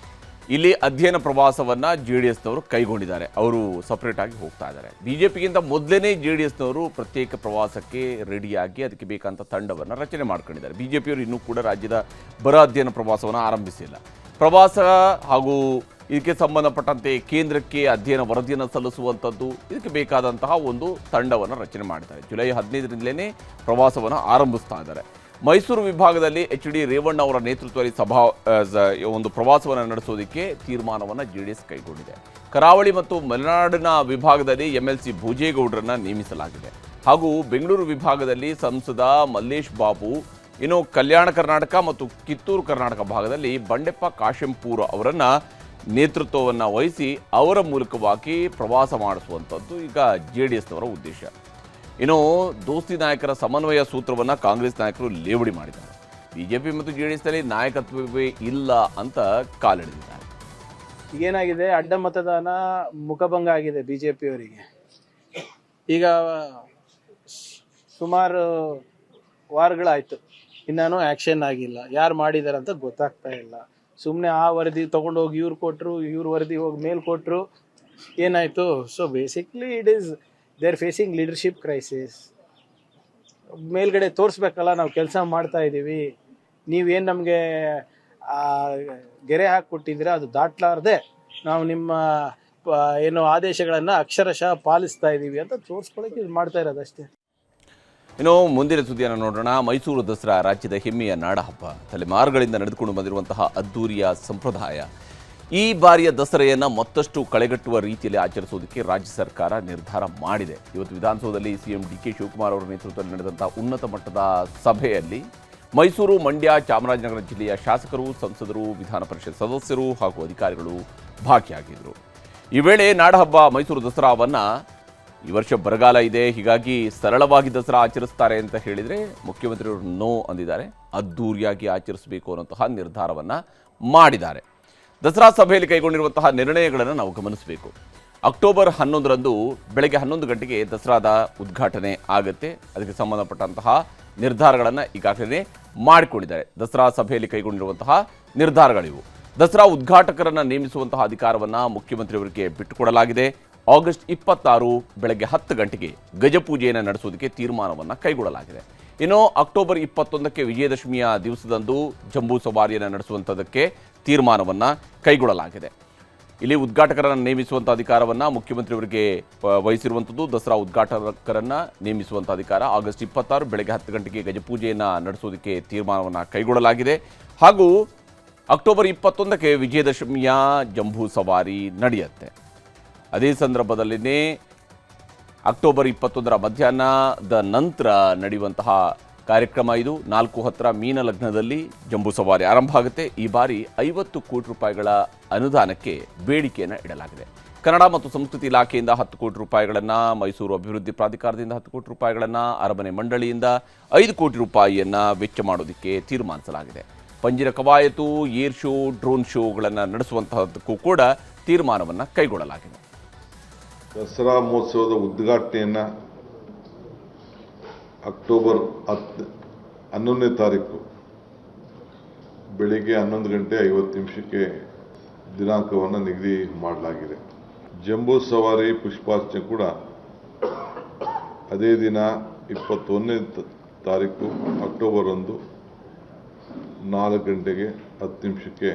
ಇಲ್ಲಿ ಅಧ್ಯಯನ ಪ್ರವಾಸವನ್ನು JDSನವರು ಕೈಗೊಂಡಿದ್ದಾರೆ. ಅವರು ಸಪ್ರೇಟ್ ಆಗಿ ಹೋಗ್ತಾ ಇದ್ದಾರೆ. BJPಗಿಂತ ಮೊದಲೇ JDSನವರು ಪ್ರತ್ಯೇಕ ಪ್ರವಾಸಕ್ಕೆ ರೆಡಿಯಾಗಿ ಅದಕ್ಕೆ ಬೇಕಂತ ತಂಡವನ್ನು ರಚನೆ ಮಾಡ್ಕೊಂಡಿದ್ದಾರೆ. BJPಯವರು ಇನ್ನೂ ಕೂಡ ರಾಜ್ಯದ ಬರ ಅಧ್ಯಯನ ಪ್ರವಾಸವನ್ನು ಆರಂಭಿಸಿಲ್ಲ. ಪ್ರವಾಸ ಹಾಗೂ ಇದಕ್ಕೆ ಸಂಬಂಧಪಟ್ಟಂತೆ ಕೇಂದ್ರಕ್ಕೆ ಅಧ್ಯಯನ ವರದಿಯನ್ನು ಸಲ್ಲಿಸುವಂಥದ್ದು, ಇದಕ್ಕೆ ಬೇಕಾದಂತಹ ಒಂದು ತಂಡವನ್ನು ರಚನೆ ಮಾಡಿದ್ದಾರೆ. ಜುಲೈ 15ರಿಂದಲೇ ಪ್ರವಾಸವನ್ನು ಆರಂಭಿಸ್ತಾ ಇದ್ದಾರೆ. ಮೈಸೂರು ವಿಭಾಗದಲ್ಲಿ HD ರೇವಣ್ಣ ಅವರ ನೇತೃತ್ವದಲ್ಲಿ ಒಂದು ಪ್ರವಾಸವನ್ನು ನಡೆಸೋದಕ್ಕೆ ತೀರ್ಮಾನವನ್ನು JDS ಕೈಗೊಂಡಿದೆ. ಕರಾವಳಿ ಮತ್ತು ಮಲೆನಾಡಿನ ವಿಭಾಗದಲ್ಲಿ MLC ಭೋಜೇಗೌಡರನ್ನು ನೇಮಿಸಲಾಗಿದೆ. ಹಾಗೂ ಬೆಂಗಳೂರು ವಿಭಾಗದಲ್ಲಿ ಸಂಸದ ಮಲ್ಲೇಶ್ ಬಾಬು, ಇನ್ನು ಕಲ್ಯಾಣ ಕರ್ನಾಟಕ ಮತ್ತು ಕಿತ್ತೂರು ಕರ್ನಾಟಕ ಭಾಗದಲ್ಲಿ ಬಂಡೆಪ್ಪ ಕಾಶೆಂಪೂರ್ ಅವರನ್ನು ನೇತೃತ್ವವನ್ನು ವಹಿಸಿ ಅವರ ಮೂಲಕವಾಗಿ ಪ್ರವಾಸ ಮಾಡಿಸುವಂಥದ್ದು ಈಗ JDSನವರ ಉದ್ದೇಶ. ಇನ್ನು ದೋಸ್ತಿ ನಾಯಕರ ಸಮನ್ವಯ ಸೂತ್ರವನ್ನು ಕಾಂಗ್ರೆಸ್ ನಾಯಕರು ಲೇವಡಿ ಮಾಡಿದ್ದಾರೆ. BJP ಮತ್ತು JDSನಲ್ಲಿ ನಾಯಕತ್ವವೇ ಇಲ್ಲ ಅಂತ ಕಾಲೆಳೆದಿದ್ದಾರೆ. ಏನಾಗಿದೆ, ಅಡ್ಡ ಮತದಾನ ಮುಖಭಂಗ ಆಗಿದೆ BJPಯವರಿಗೆ. ಈಗ ಸುಮಾರು ವಾರಗಳಾಯಿತು, ಇನ್ನೂ ಆ್ಯಕ್ಷನ್ ಆಗಿಲ್ಲ. ಯಾರು ಮಾಡಿದ್ದಾರೆ ಅಂತ ಗೊತ್ತಾಗ್ತಾ ಇಲ್ಲ. ಸುಮ್ಮನೆ ಆ ವರದಿ ತೊಗೊಂಡೋಗಿ ಇವ್ರು ಕೊಟ್ಟರು, ಇವ್ರ ವರದಿ ಹೋಗಿ ಮೇಲೆ ಕೊಟ್ಟರು, ಏನಾಯಿತು. So basically it is they are facing leadership crisis. ಮೇಲ್ಗಡೆ ತೋರಿಸ್ಬೇಕಲ್ಲ ನಾವು ಕೆಲಸ ಮಾಡ್ತಾ ಇದ್ದೀವಿ, ನೀವೇನು ನಮಗೆ ಗೆರೆ ಹಾಕಿಕೊಟ್ಟಿದ್ದೀರಾ ಅದು ದಾಟ್ಲಾರ್ದೆ ನಾವು ನಿಮ್ಮ ಏನು ಆದೇಶಗಳನ್ನು ಅಕ್ಷರಶಃ ಪಾಲಿಸ್ತಾ ಇದ್ದೀವಿ ಅಂತ ತೋರಿಸ್ಕೊಳ್ಳೋಕೆ ಇದು ಮಾಡ್ತಾ ಇರೋದಷ್ಟೇ. ಇನ್ನು ಮುಂದಿನ ಸುದ್ದಿಯನ್ನು ನೋಡೋಣ. ಮೈಸೂರು ದಸರಾ ರಾಜ್ಯದ ಹೆಮ್ಮೆಯ ನಾಡಹಬ್ಬ, ತಲೆಮಾರುಗಳಿಂದ ನಡೆದುಕೊಂಡು ಬಂದಿರುವಂತಹ ಅದ್ದೂರಿಯ ಸಂಪ್ರದಾಯ. ಈ ಬಾರಿಯ ದಸರೆಯನ್ನು ಮತ್ತಷ್ಟು ಕಳೆಗಟ್ಟುವ ರೀತಿಯಲ್ಲಿ ಆಚರಿಸುವುದಕ್ಕೆ ರಾಜ್ಯ ಸರ್ಕಾರ ನಿರ್ಧಾರ ಮಾಡಿದೆ. ಇವತ್ತು ವಿಧಾನಸೌಧದಲ್ಲಿ ಸಿಎಂ ಡಿಕೆ ಶಿವಕುಮಾರ್ ಅವರ ನೇತೃತ್ವದಲ್ಲಿ ನಡೆದಂತಹ ಉನ್ನತ ಮಟ್ಟದ ಸಭೆಯಲ್ಲಿ ಮೈಸೂರು, ಮಂಡ್ಯ, ಚಾಮರಾಜನಗರ ಜಿಲ್ಲೆಯ ಶಾಸಕರು, ಸಂಸದರು, ವಿಧಾನ ಪರಿಷತ್ ಸದಸ್ಯರು ಹಾಗೂ ಅಧಿಕಾರಿಗಳು ಭಾಗಿಯಾಗಿದ್ದರು. ಈ ವೇಳೆ ನಾಡಹಬ್ಬ ಮೈಸೂರು ದಸರಾವನ್ನು ಈ ವರ್ಷ ಬರಗಾಲ ಇದೆ, ಹೀಗಾಗಿ ಸರಳವಾಗಿ ದಸರಾ ಆಚರಿಸ್ತಾರೆ ಅಂತ ಹೇಳಿದರೆ ಮುಖ್ಯಮಂತ್ರಿಯವರು ನೋ ಅಂದಿದ್ದಾರೆ. ಅದ್ದೂರಿಯಾಗಿ ಆಚರಿಸಬೇಕು ಅನ್ನುವಂತಹ ನಿರ್ಧಾರವನ್ನು ಮಾಡಿದ್ದಾರೆ. ದಸರಾ ಸಭೆಯಲ್ಲಿ ಕೈಗೊಂಡಿರುವಂತಹ ನಿರ್ಣಯಗಳನ್ನು ನಾವು ಗಮನಿಸಬೇಕು. ಅಕ್ಟೋಬರ್ 11ರಂದು ಬೆಳಗ್ಗೆ 11 ಗಂಟೆಗೆ ದಸರಾದ ಉದ್ಘಾಟನೆ ಆಗುತ್ತೆ. ಅದಕ್ಕೆ ಸಂಬಂಧಪಟ್ಟಂತಹ ನಿರ್ಧಾರಗಳನ್ನು ಈಗಾಗಲೇ ಮಾಡಿಕೊಂಡಿದ್ದಾರೆ. ದಸರಾ ಸಭೆಯಲ್ಲಿ ಕೈಗೊಂಡಿರುವಂತಹ ನಿರ್ಧಾರಗಳಿವು. ದಸರಾ ಉದ್ಘಾಟಕರನ್ನು ನೇಮಿಸುವಂತಹ ಅಧಿಕಾರವನ್ನು ಮುಖ್ಯಮಂತ್ರಿಯವರಿಗೆ ಬಿಟ್ಟುಕೊಡಲಾಗಿದೆ. ಆಗಸ್ಟ್ 26 ಬೆಳಗ್ಗೆ 10 ಗಂಟೆಗೆ ಗಜಪೂಜೆಯನ್ನು ನಡೆಸುವುದಕ್ಕೆ ತೀರ್ಮಾನವನ್ನು ಕೈಗೊಳ್ಳಲಾಗಿದೆ. ಇನ್ನು ಅಕ್ಟೋಬರ್ 21ಕ್ಕೆ ವಿಜಯದಶಮಿಯ ದಿವಸದಂದು ಜಂಬೂ ಸವಾರಿಯನ್ನು ನಡೆಸುವಂಥದ್ದಕ್ಕೆ ತೀರ್ಮಾನವನ್ನು ಕೈಗೊಳ್ಳಲಾಗಿದೆ. ಇಲ್ಲಿ ಉದ್ಘಾಟಕರನ್ನು ನೇಮಿಸುವಂಥ ಅಧಿಕಾರವನ್ನು ಮುಖ್ಯಮಂತ್ರಿಯವರಿಗೆ ವಹಿಸಿರುವಂಥದ್ದು. ದಸರಾ ಉದ್ಘಾಟಕರನ್ನು ನೇಮಿಸುವಂಥ ಅಧಿಕಾರ ಆಗಸ್ಟ್ 26 ಬೆಳಗ್ಗೆ 10 ಗಂಟೆಗೆ ಗಜಪೂಜೆಯನ್ನು ನಡೆಸುವುದಕ್ಕೆ ತೀರ್ಮಾನವನ್ನು ಕೈಗೊಳ್ಳಲಾಗಿದೆ. ಹಾಗೂ ಅಕ್ಟೋಬರ್ 21ಕ್ಕೆ ವಿಜಯದಶಮಿಯ ಜಂಬೂ ಸವಾರಿ ನಡೆಯುತ್ತೆ. ಅದೇ ಸಂದರ್ಭದಲ್ಲಿನೇ ಅಕ್ಟೋಬರ್ 21ರ ಮಧ್ಯಾಹ್ನದ ನಂತರ ನಡೆಯುವಂತಹ ಕಾರ್ಯಕ್ರಮ ಇದು. 4:10 ಮೀನ ಲಗ್ನದಲ್ಲಿ ಜಂಬೂ ಸವಾರಿ ಆರಂಭ ಆಗುತ್ತೆ. ಈ ಬಾರಿ 50 ಕೋಟಿ ರೂಪಾಯಿಗಳ ಅನುದಾನಕ್ಕೆ ಬೇಡಿಕೆಯನ್ನು ಇಡಲಾಗಿದೆ. ಕನ್ನಡ ಮತ್ತು ಸಂಸ್ಕೃತಿ ಇಲಾಖೆಯಿಂದ 10 ಕೋಟಿ ರೂಪಾಯಿಗಳನ್ನು, ಮೈಸೂರು ಅಭಿವೃದ್ಧಿ ಪ್ರಾಧಿಕಾರದಿಂದ 10 ಕೋಟಿ ರೂಪಾಯಿಗಳನ್ನು, ಅರಮನೆ ಮಂಡಳಿಯಿಂದ 5 ಕೋಟಿ ರೂಪಾಯಿಯನ್ನು ವೆಚ್ಚ ಮಾಡೋದಕ್ಕೆ ತೀರ್ಮಾನಿಸಲಾಗಿದೆ. ಪಂಜಿನ ಕವಾಯತು, ಏರ್ ಶೋ, ಡ್ರೋನ್ ಶೋಗಳನ್ನು ನಡೆಸುವಂತಹದ್ದಕ್ಕೂ ಕೂಡ ತೀರ್ಮಾನವನ್ನು ಕೈಗೊಳ್ಳಲಾಗಿದೆ. ದಸರಾ ಮಹೋತ್ಸವದ ಉದ್ಘಾಟನೆಯನ್ನು ಅಕ್ಟೋಬರ್ 11ನೇ ತಾರೀಕು ಬೆಳಿಗ್ಗೆ 11 ಗಂಟೆ 50 ನಿಮಿಷಕ್ಕೆ ದಿನಾಂಕವನ್ನು ನಿಗದಿ ಮಾಡಲಾಗಿದೆ. ಜಂಬೂ ಸವಾರಿ ಪುಷ್ಪಾರ್ಚನೆ ಕೂಡ ಅದೇ ದಿನ 21ನೇ ತಾರೀಕು ಅಕ್ಟೋಬರ್ 1 4 ಗಂಟೆಗೆ 10 ನಿಮಿಷಕ್ಕೆ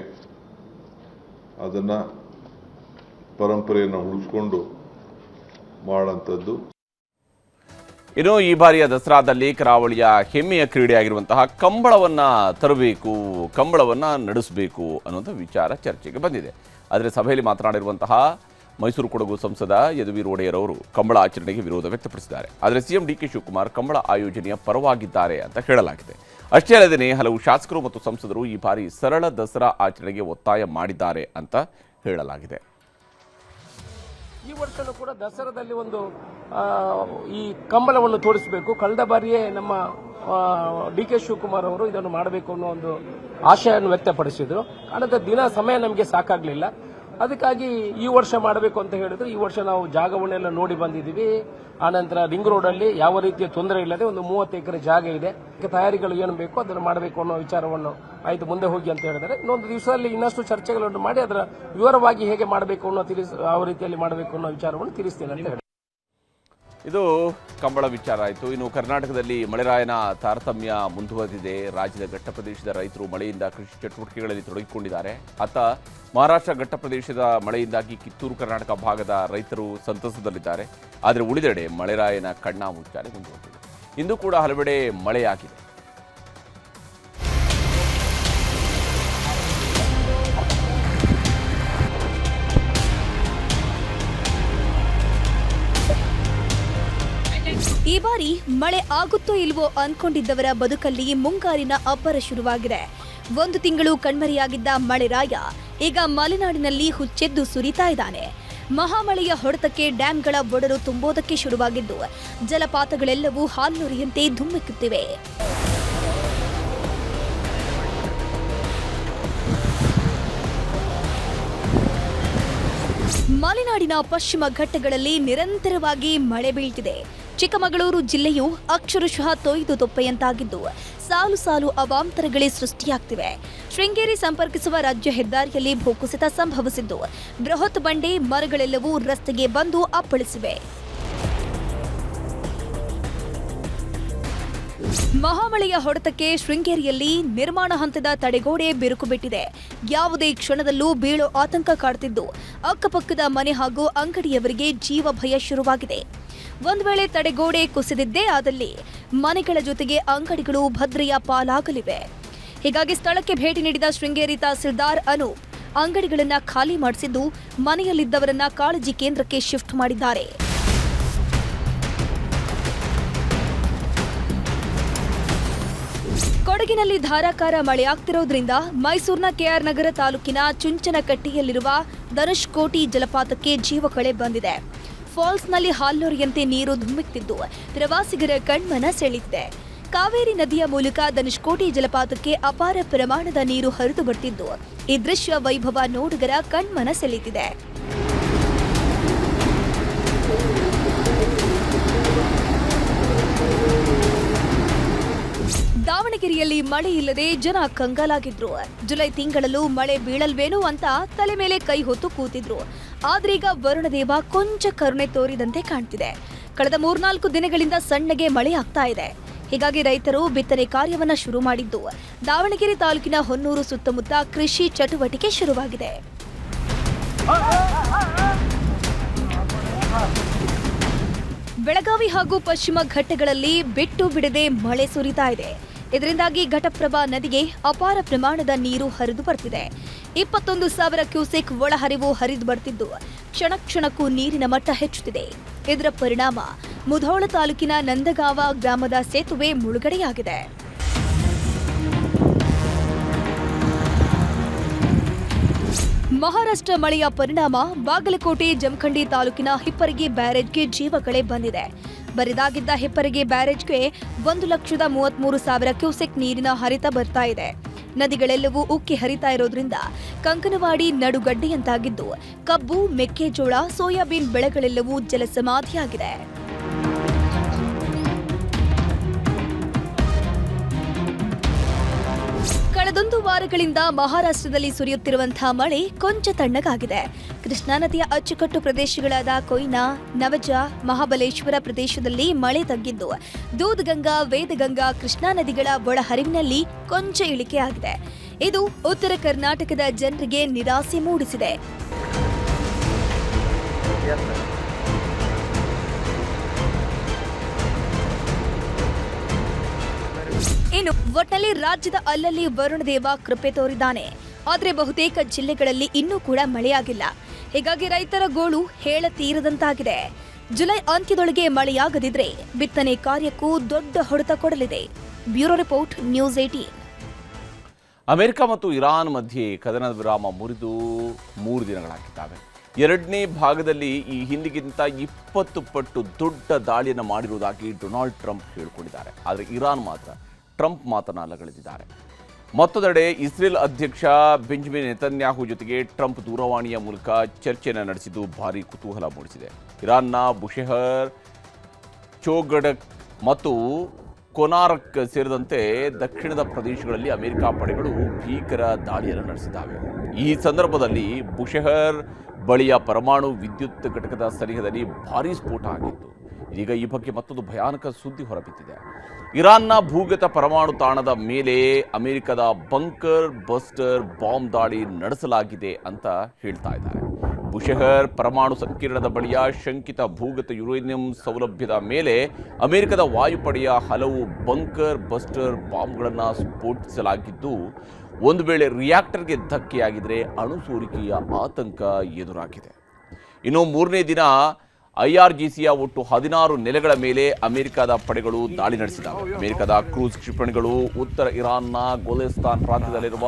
ಅದನ್ನು ಪರಂಪರೆಯನ್ನು ಉಳಿಸ್ಕೊಂಡು ಮಾಡುವಂಥದ್ದು. ಇನ್ನು ಈ ಬಾರಿಯ ದಸರಾದಲ್ಲಿ ಕರಾವಳಿಯ ಹೆಮ್ಮೆಯ ಕ್ರೀಡೆಯಾಗಿರುವಂತಹ ಕಂಬಳವನ್ನು ತರಬೇಕು, ಕಂಬಳವನ್ನು ನಡೆಸಬೇಕು ಅನ್ನುವಂಥ ವಿಚಾರ ಚರ್ಚೆಗೆ ಬಂದಿದೆ. ಆದರೆ ಸಭೆಯಲ್ಲಿ ಮಾತನಾಡಿರುವಂತಹ ಮೈಸೂರು ಕೊಡಗು ಸಂಸದ ಯದುವೀರ್ ಒಡೆಯರ್ ಅವರು ಕಂಬಳ ಆಚರಣೆಗೆ ವಿರೋಧ ವ್ಯಕ್ತಪಡಿಸಿದ್ದಾರೆ. ಆದರೆ ಸಿಎಂ ಡಿಕೆ ಶಿವಕುಮಾರ್ ಕಂಬಳ ಆಯೋಜನೆಯ ಪರವಾಗಿದ್ದಾರೆ ಅಂತ ಹೇಳಲಾಗಿದೆ. ಅಷ್ಟೇ ಅಲ್ಲದೆ ಹಲವು ಶಾಸಕರು ಮತ್ತು ಸಂಸದರು ಈ ಬಾರಿ ಸರಳ ದಸರಾ ಆಚರಣೆಗೆ ಒತ್ತಾಯ ಮಾಡಿದ್ದಾರೆ ಅಂತ ಹೇಳಲಾಗಿದೆ. ಈ ವರ್ಷನೂ ಕೂಡ ದಸರಾದಲ್ಲಿ ಒಂದು ಈ ಕಂಬಳವನ್ನು ತೋರಿಸಬೇಕು. ಕಳೆದ ಬಾರಿಯೇ ನಮ್ಮ ಡಿ ಕೆ ಶಿವಕುಮಾರ್ ಅವರು ಇದನ್ನು ಮಾಡಬೇಕು ಅನ್ನೋ ಒಂದು ಆಶಯವನ್ನು ವ್ಯಕ್ತಪಡಿಸಿದ್ರು. ಕಾರಣದ ದಿನ ಸಮಯ ನಮಗೆ ಸಾಕಾಗಲಿಲ್ಲ. ಅದಕ್ಕಾಗಿ ಈ ವರ್ಷ ಮಾಡಬೇಕು ಅಂತ ಹೇಳಿದ್ರು. ಈ ವರ್ಷ ನಾವು ಜಾಗವನ್ನೆಲ್ಲ ನೋಡಿ ಬಂದಿದ್ದೀವಿ. ಆನಂತರ ರಿಂಗ್ ರೋಡಲ್ಲಿ ಯಾವ ರೀತಿಯ ತೊಂದರೆ ಇಲ್ಲದೆ ಒಂದು 30 ಎಕರೆ ಜಾಗ ಇದೆ. ತಯಾರಿಗಳು ಏನು ಬೇಕು ಅದನ್ನು ಮಾಡಬೇಕು ಅನ್ನೋ ವಿಚಾರವನ್ನು ಆಯ್ತು ಮುಂದೆ ಹೋಗಿ ಅಂತ ಹೇಳಿದರೆ ಇನ್ನೊಂದು ದಿವಸದಲ್ಲಿ ಇನ್ನಷ್ಟು ಚರ್ಚೆಗಳನ್ನು ಮಾಡಿ ಅದರ ವಿವರವಾಗಿ ಹೇಗೆ ಮಾಡಬೇಕು ಅನ್ನೋ ಯಾವ ರೀತಿಯಲ್ಲಿ ಮಾಡಬೇಕು ಅನ್ನೋ ವಿಚಾರವನ್ನು ತಿಳಿಸ್ತೇನೆ ಅಂತ ಹೇಳಿ. ಇದು ಕಂಬಳ ವಿಚಾರ ಆಯಿತು. ಇನ್ನು ಕರ್ನಾಟಕದಲ್ಲಿ ಮಳೆರಾಯನ ತಾರತಮ್ಯ ಮುಂದುವರೆದಿದೆ. ರಾಜ್ಯದ ಘಟ್ಟ ಪ್ರದೇಶದ ರೈತರು ಮಳೆಯಿಂದ ಕೃಷಿ ಚಟುವಟಿಕೆಗಳಲ್ಲಿ ತೊಡಗಿಕೊಂಡಿದ್ದಾರೆ. ಅತ್ತ ಮಹಾರಾಷ್ಟ್ರ ಘಟ್ಟ ಪ್ರದೇಶದ ಮಳೆಯಿಂದಾಗಿ ಕಿತ್ತೂರು ಕರ್ನಾಟಕ ಭಾಗದ ರೈತರು ಸಂತಸದಲ್ಲಿದ್ದಾರೆ. ಆದರೆ ಉಳಿದೆಡೆ ಮಳೆರಾಯನ ಕಣ್ಣಾ ಮುಚ್ಚಾಲೆ ಮುಂದುವರೆದಿದೆ. ಇಂದು ಕೂಡ ಹಲವೆಡೆ ಮಳೆಯಾಗಿದೆ. ಈ ಬಾರಿ ಮಳೆ ಆಗುತ್ತೋ ಇಲ್ವೋ ಅನ್ಕೊಂಡಿದ್ದವರ ಬದುಕಲ್ಲಿ ಮುಂಗಾರಿನ ಅಬ್ಬರ ಶುರುವಾಗಿದೆ. 1 ತಿಂಗಳು ಕಣ್ಮರೆಯಾಗಿದ್ದ ಮಳೆರಾಯ ಈಗ ಮಲೆನಾಡಿನಲ್ಲಿ ಹುಚ್ಚೆದ್ದು ಸುರಿತಾ ಇದ್ದಾನೆ. ಮಹಾಮಳೆಯ ಹೊಡೆತಕ್ಕೆ ಡ್ಯಾಂಗಳ ಒಡರು ತುಂಬೋದಕ್ಕೆ ಶುರುವಾಗಿದ್ದು ಜಲಪಾತಗಳೆಲ್ಲವೂ ಹಾಲ್ನೊರೆಯಂತೆ ಧುಮ್ಮಿಕ್ಕುತ್ತಿವೆ. ಮಲೆನಾಡಿನ ಪಶ್ಚಿಮ ಘಟ್ಟಗಳಲ್ಲಿ ನಿರಂತರವಾಗಿ ಮಳೆ ಬೀಳ್ತಿದೆ. ಚಿಕ್ಕಮಗಳೂರು ಜಿಲ್ಲೆಯು ಅಕ್ಷರಶಃ ತೊಯ್ದು ತೊಪ್ಪೆಯಂತಾಗಿದ್ದು ಸಾಲು ಸಾಲು ಅವಾಂತರಗಳೇ ಸೃಷ್ಟಿಯಾಗ್ತಿವೆ. ಶೃಂಗೇರಿ ಸಂಪರ್ಕಿಸುವ ರಾಜ್ಯ ಹೆದ್ದಾರಿಯಲ್ಲಿ ಭೂಕುಸಿತ ಸಂಭವಿಸಿದ್ದು ಬೃಹತ್ ಬಂಡೆ ಮರಗಳೆಲ್ಲವೂ ರಸ್ತೆಗೆ ಬಂದು ಅಪ್ಪಳಿಸಿವೆ. ಮಹಾಮಳೆಯ ಹೊಡೆತಕ್ಕೆ ಶೃಂಗೇರಿಯಲ್ಲಿ ನಿರ್ಮಾಣ ಹಂತದ ತಡೆಗೋಡೆ ಬಿರುಕು ಬಿಟ್ಟಿದೆ. ಯಾವುದೇ ಕ್ಷಣದಲ್ಲೂ ಬೀಳೋ ಆತಂಕ ಕಾಡ್ತಿದ್ದು ಅಕ್ಕಪಕ್ಕದ ಮನೆ ಹಾಗೂ ಅಂಗಡಿಯವರಿಗೆ ಜೀವ ಭಯ ಶುರುವಾಗಿದೆ. ಒಂದು ವೇಳೆ ತಡೆಗೋಡೆ ಕುಸಿದಿದ್ದೇ ಆದಲ್ಲಿ ಮನೆಗಳ ಜೊತೆಗೆ ಅಂಗಡಿಗಳು ಭದ್ರೆಯ ಪಾಲಾಗಲಿವೆ. ಹೀಗಾಗಿ ಸ್ಥಳಕ್ಕೆ ಭೇಟಿ ನೀಡಿದ ಶೃಂಗೇರಿ ತಹಸೀಲ್ದಾರ್ ಅನೂಪ್ ಅಂಗಡಿಗಳನ್ನು ಖಾಲಿ ಮಾಡಿಸಿದ್ದು ಮನೆಯಲ್ಲಿದ್ದವರನ್ನ ಕಾಳಜಿ ಕೇಂದ್ರಕ್ಕೆ ಶಿಫ್ಟ್ ಮಾಡಿದ್ದಾರೆ. ಕೊಡಗಿನಲ್ಲಿ ಧಾರಾಕಾರ ಮಳೆಯಾಗ್ತಿರೋದ್ರಿಂದ ಮೈಸೂರಿನ ಕೆಆರ್ ನಗರ ತಾಲೂಕಿನ ಚುಂಚನಕಟ್ಟಿಯಲ್ಲಿರುವ ಧನುಷ್ಕೋಟಿ ಜಲಪಾತಕ್ಕೆ ಜೀವಕಳೆ ಬಂದಿದೆ. ಫಾಲ್ಸ್ನಲ್ಲಿ ಹಾಲ್ಲೊರೆಯಂತೆ ನೀರು ಧುಮ್ಮಿಕ್ತಿದ್ದು ಪ್ರವಾಸಿಗರ ಕಣ್ಮನ ಸೆಳೆದಿದೆ. ಕಾವೇರಿ ನದಿಯ ಮೂಲಕ ಧನುಷ್ಕೋಟಿ ಜಲಪಾತಕ್ಕೆ ಅಪಾರ ಪ್ರಮಾಣದ ನೀರು ಹರಿದು ಬರ್ತಿದ್ದು ಈ ದೃಶ್ಯ ವೈಭವ ನೋಡುಗರ ಕಣ್ಮನ ಸೆಳೆದಿದೆ. ದಾವಣಗೆರೆಯಲ್ಲಿ ಮಳೆ ಇಲ್ಲದೆ ಜನ ಕಂಗಾಲಾಗಿದ್ರು. ಜುಲೈ ತಿಂಗಳಲ್ಲೂ ಮಳೆ ಬೀಳಲ್ವೇನೋ ಅಂತ ತಲೆ ಮೇಲೆ ಕೈ ಹೊತ್ತು ಕೂತಿದ್ರು. ಆದ್ರೀಗ ವರುಣದೇವ ಕೊಂಚ ಕರುಣೆ ತೋರಿದಂತೆ ಕಾಣ್ತಿದೆ. ಕಳೆದ 3-4 ದಿನಗಳಿಂದ ಸಣ್ಣಗೆ ಮಳೆ ಆಗ್ತಾ ಇದೆ. ಹೀಗಾಗಿ ರೈತರು ಬಿತ್ತನೆ ಕಾರ್ಯವನ್ನ ಶುರು ಮಾಡಿದ್ದು ದಾವಣಗೆರೆ ತಾಲೂಕಿನ ಹೊನ್ನೂರು ಸುತ್ತಮುತ್ತ ಕೃಷಿ ಚಟುವಟಿಕೆ ಶುರುವಾಗಿದೆ. ಬೆಳಗಾವಿ ಹಾಗೂ ಪಶ್ಚಿಮ ಘಟ್ಟಗಳಲ್ಲಿ ಬಿಟ್ಟು ಬಿಡದೆ ಮಳೆ ಸುರಿತಾ ಇದೆ. ಇದರಿಂದಾಗಿ ಘಟಪ್ರಭಾ ನದಿಗೆ ಅಪಾರ ಪ್ರಮಾಣದ ನೀರು ಹರಿದು ಬರ್ತಿದೆ. 21,000 ಕ್ಯೂಸೆಕ್ ಒಳಹರಿವು ಹರಿದು ಬರ್ತಿದ್ದು ಕ್ಷಣ ಕ್ಷಣಕ್ಕೂ ನೀರಿನ ಮಟ್ಟ ಹೆಚ್ಚುತ್ತಿದೆ. ಇದರ ಪರಿಣಾಮ ಮುಧೋಳ ತಾಲೂಕಿನ ನಂದಗಾವ ಗ್ರಾಮದ ಸೇತುವೆ ಮುಳುಗಡೆಯಾಗಿದೆ. ಮಹಾರಾಷ್ಟ್ರ ಮಳೆಯ ಪರಿಣಾಮ ಬಾಗಲಕೋಟೆ ಜಮಖಂಡಿ ತಾಲೂಕಿನ ಹಿಪ್ಪರಗಿ ಬ್ಯಾರೇಜ್ಗೆ ಜೀವಕಳೆ ಬಂದಿದೆ. ಬರಿದಾಗಿದ್ದ ಹಿಪ್ಪರಗಿ ಬ್ಯಾರೇಜ್ಗೆ 1,33,000 ಕ್ಯೂಸೆಕ್ ನೀರಿನ ಹರಿತ ಬರ್ತಾ ಇದೆ. ನದಿಗಳೆಲ್ಲವೂ ಉಕ್ಕಿ ಹರಿತಾ ಇರೋದ್ರಿಂದ ಕಂಕನವಾಡಿ ನಡುಗಡ್ಡೆಯಂತಾಗಿದ್ದು ಕಬ್ಬು, ಮೆಕ್ಕೆಜೋಳ, ಸೋಯಾಬೀನ್ ಬೆಳೆಗಳೆಲ್ಲವೂ ಜಲಸಮಾಧಿಯಾಗಿದೆ. ಕಳೆದೊಂದು ವಾರಗಳಿಂದ ಮಹಾರಾಷ್ಟ್ರದಲ್ಲಿ ಸುರಿಯುತ್ತಿರುವಂತಹ ಮಳೆ ಕೊಂಚ ತಣ್ಣಗಾಗಿದೆ. ಕೃಷ್ಣಾ ನದಿಯ ಅಚ್ಚುಕಟ್ಟು ಪ್ರದೇಶಗಳಾದ ಕೊಯ್ನಾ, ನವಜ, ಮಹಾಬಲೇಶ್ವರ ಪ್ರದೇಶದಲ್ಲಿ ಮಳೆ ತಗ್ಗಿದ್ದು ದೂದ್ಗಂಗಾ, ವೇದಗಂಗಾ, ಕೃಷ್ಣಾ ನದಿಗಳ ಒಳಹರಿವಿನಲ್ಲಿ ಕೊಂಚ ಇಳಿಕೆಯಾಗಿದೆ. ಇದು ಉತ್ತರ ಕರ್ನಾಟಕದ ಜನರಿಗೆ ನಿರಾಸೆ ಮೂಡಿಸಿದೆ. ಇನ್ನು ಒಟ್ನಲ್ಲಿ ರಾಜ್ಯದ ಅಲ್ಲಲ್ಲಿ ವರುಣದೇವ ಕೃಪೆ ತೋರಿದ್ದಾನೆ. ಆದರೆ ಬಹುತೇಕ ಜಿಲ್ಲೆಗಳಲ್ಲಿ ಇನ್ನೂ ಕೂಡ ಮಳೆಯಾಗಿಲ್ಲ. ಹೀಗಾಗಿ ರೈತರ ಗೋಳು ಹೇಳತೀರದಂತಾಗಿದೆ. ಜುಲೈ ಅಂತ್ಯದೊಳಗೆ ಮಳೆಯಾಗದಿದ್ರೆ ಬಿತ್ತನೆ ಕಾರ್ಯಕ್ಕೂ ದೊಡ್ಡ ಹೊಡೆತ ಕೊಡಲಿದೆ. Bureau report, news 18. ಅಮೆರಿಕ ಮತ್ತು ಇರಾನ್ ಮಧ್ಯೆ ಕದನ ವಿರಾಮ ಮುರಿದು 3 ದಿನಗಳಾಗಿದ್ದಾವೆ. ಎರಡನೇ ಭಾಗದಲ್ಲಿ ಈ ಹಿಂದಿಗಿಂತ 20 ಪಟ್ಟು ದೊಡ್ಡ ದಾಳಿಯನ್ನು ಮಾಡಿರುವುದಾಗಿ ಡೊನಾಲ್ಡ್ ಟ್ರಂಪ್ ಹೇಳಿಕೊಂಡಿದ್ದಾರೆ. ಆದರೆ ಇರಾನ್ ಮಾತ್ರ ಟ್ರಂಪ್ ಮಾತನ್ನ ಅಲ್ಲಗಳೆದಿದ್ದಾರೆ. ಮತ್ತೊಂದೆಡೆ ಇಸ್ರೇಲ್ ಅಧ್ಯಕ್ಷ ಬೆಂಜಮಿನ್ ನೆತನ್ಯಾಹು ಜೊತೆಗೆ ಟ್ರಂಪ್ ದೂರವಾಣಿಯ ಮೂಲಕ ಚರ್ಚೆಯನ್ನು ನಡೆಸಿದ್ದು ಭಾರೀ ಕುತೂಹಲ ಮೂಡಿಸಿದೆ. ಇರಾನ್ನ ಬುಷೆಹರ್, ಚೋಗಡಕ್ ಮತ್ತು ಕೊನಾರಕ್ ಸೇರಿದಂತೆ ದಕ್ಷಿಣದ ಪ್ರದೇಶಗಳಲ್ಲಿ ಅಮೆರಿಕ ಪಡೆಗಳು ಭೀಕರ ದಾಳಿಯನ್ನು ನಡೆಸಿದ್ದಾವೆ. ಈ ಸಂದರ್ಭದಲ್ಲಿ ಬುಷೆಹರ್ ಬಳಿಯ ಪರಮಾಣು ವಿದ್ಯುತ್ ಘಟಕದ ಸನಿಹದಲ್ಲಿ ಭಾರೀ ಸ್ಫೋಟ ಆಗಿತ್ತು. ಈಗ ಈ ಬಗ್ಗೆ ಮತ್ತೊಂದು ಭಯಾನಕ ಸುದ್ದಿ ಹೊರಬಿದ್ದಿದೆ. ಇರಾನ್ನ ಭೂಗತ ಪರಮಾಣು ತಾಣದ ಮೇಲೆ ಅಮೆರಿಕದ ಬಂಕರ್ ಬಸ್ಟರ್ ಬಾಂಬ್ ದಾಳಿ ನಡೆಸಲಾಗಿದೆ ಅಂತ ಹೇಳ್ತಾ ಇದ್ದಾರೆ. ಬುಷೆಹರ್ ಪರಮಾಣು ಸಂಕೀರ್ಣದ ಬಳಿಯ ಶಂಕಿತ ಭೂಗತ ಯುರೇನಿಯಂ ಸೌಲಭ್ಯದ ಮೇಲೆ ಅಮೆರಿಕದ ವಾಯುಪಡೆಯ ಹಲವು ಬಂಕರ್ ಬಸ್ಟರ್ ಬಾಂಬ್ಗಳನ್ನು ಸ್ಫೋಟಿಸಲಾಗಿದ್ದು, ಒಂದು ವೇಳೆ ರಿಯಾಕ್ಟರ್ಗೆ ಧಕ್ಕೆಯಾಗಿದ್ರೆ ಅಣು ಸೋರಿಕೆಯ ಆತಂಕ ಎದುರಾಗಿದೆ. ಇನ್ನು 3ನೇ ದಿನ IRGCಯ ಒಟ್ಟು 16 ನೆಲೆಗಳ ಮೇಲೆ ಅಮೆರಿಕದ ಪಡೆಗಳು ದಾಳಿ ನಡೆಸಿದವು. ಅಮೆರಿಕದ ಕ್ರೂಸ್ ಕ್ಷಿಪಣಿಗಳು ಉತ್ತರ ಇರಾನ್ನ ಗೋಲೆಸ್ತಾನ್ ಪ್ರಾಂತ್ಯದಲ್ಲಿರುವ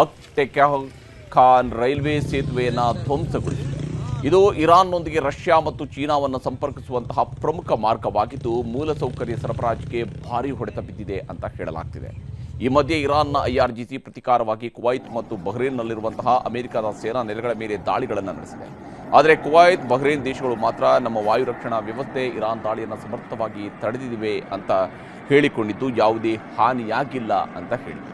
ಅಕ್ಟೆಕ್ಯಾನ್ ರೈಲ್ವೆ ಸೇತುವೆಯನ್ನು ಧ್ವಂಸಗೊಳಿಸಿದೆ. ಇದು ಇರಾನ್ನೊಂದಿಗೆ ರಷ್ಯಾ ಮತ್ತು ಚೀನಾವನ್ನು ಸಂಪರ್ಕಿಸುವಂತಹ ಪ್ರಮುಖ ಮಾರ್ಗವಾಗಿದ್ದು ಮೂಲಸೌಕರ್ಯ ಸರಬರಾಜಿಗೆ ಭಾರೀ ಹೊಡೆತ ಬಿದ್ದಿದೆ ಅಂತ ಹೇಳಲಾಗ್ತಿದೆ. ಈ ಮಧ್ಯೆ ಇರಾನ್ನ IRGC ಪ್ರತೀಕಾರವಾಗಿ ಕುವೈತ್ ಮತ್ತು ಬಹ್ರೇನ್ನಲ್ಲಿರುವಂತಹ ಅಮೆರಿಕದ ಸೇನಾ ನೆಲೆಗಳ ಮೇಲೆ ದಾಳಿಗಳನ್ನು ನಡೆಸಿದೆ. ಆದರೆ ಕುವೈತ್, ಬಹ್ರೇನ್ ದೇಶಗಳು ಮಾತ್ರ ನಮ್ಮ ವಾಯು ರಕ್ಷಣಾ ವ್ಯವಸ್ಥೆ ಇರಾನ್ ದಾಳಿಯನ್ನು ಸಮರ್ಥವಾಗಿ ತಡೆದಿವೆ ಅಂತ ಹೇಳಿಕೊಂಡಿದ್ದು ಯಾವುದೇ ಹಾನಿಯಾಗಿಲ್ಲ ಅಂತ ಹೇಳಿದೆ.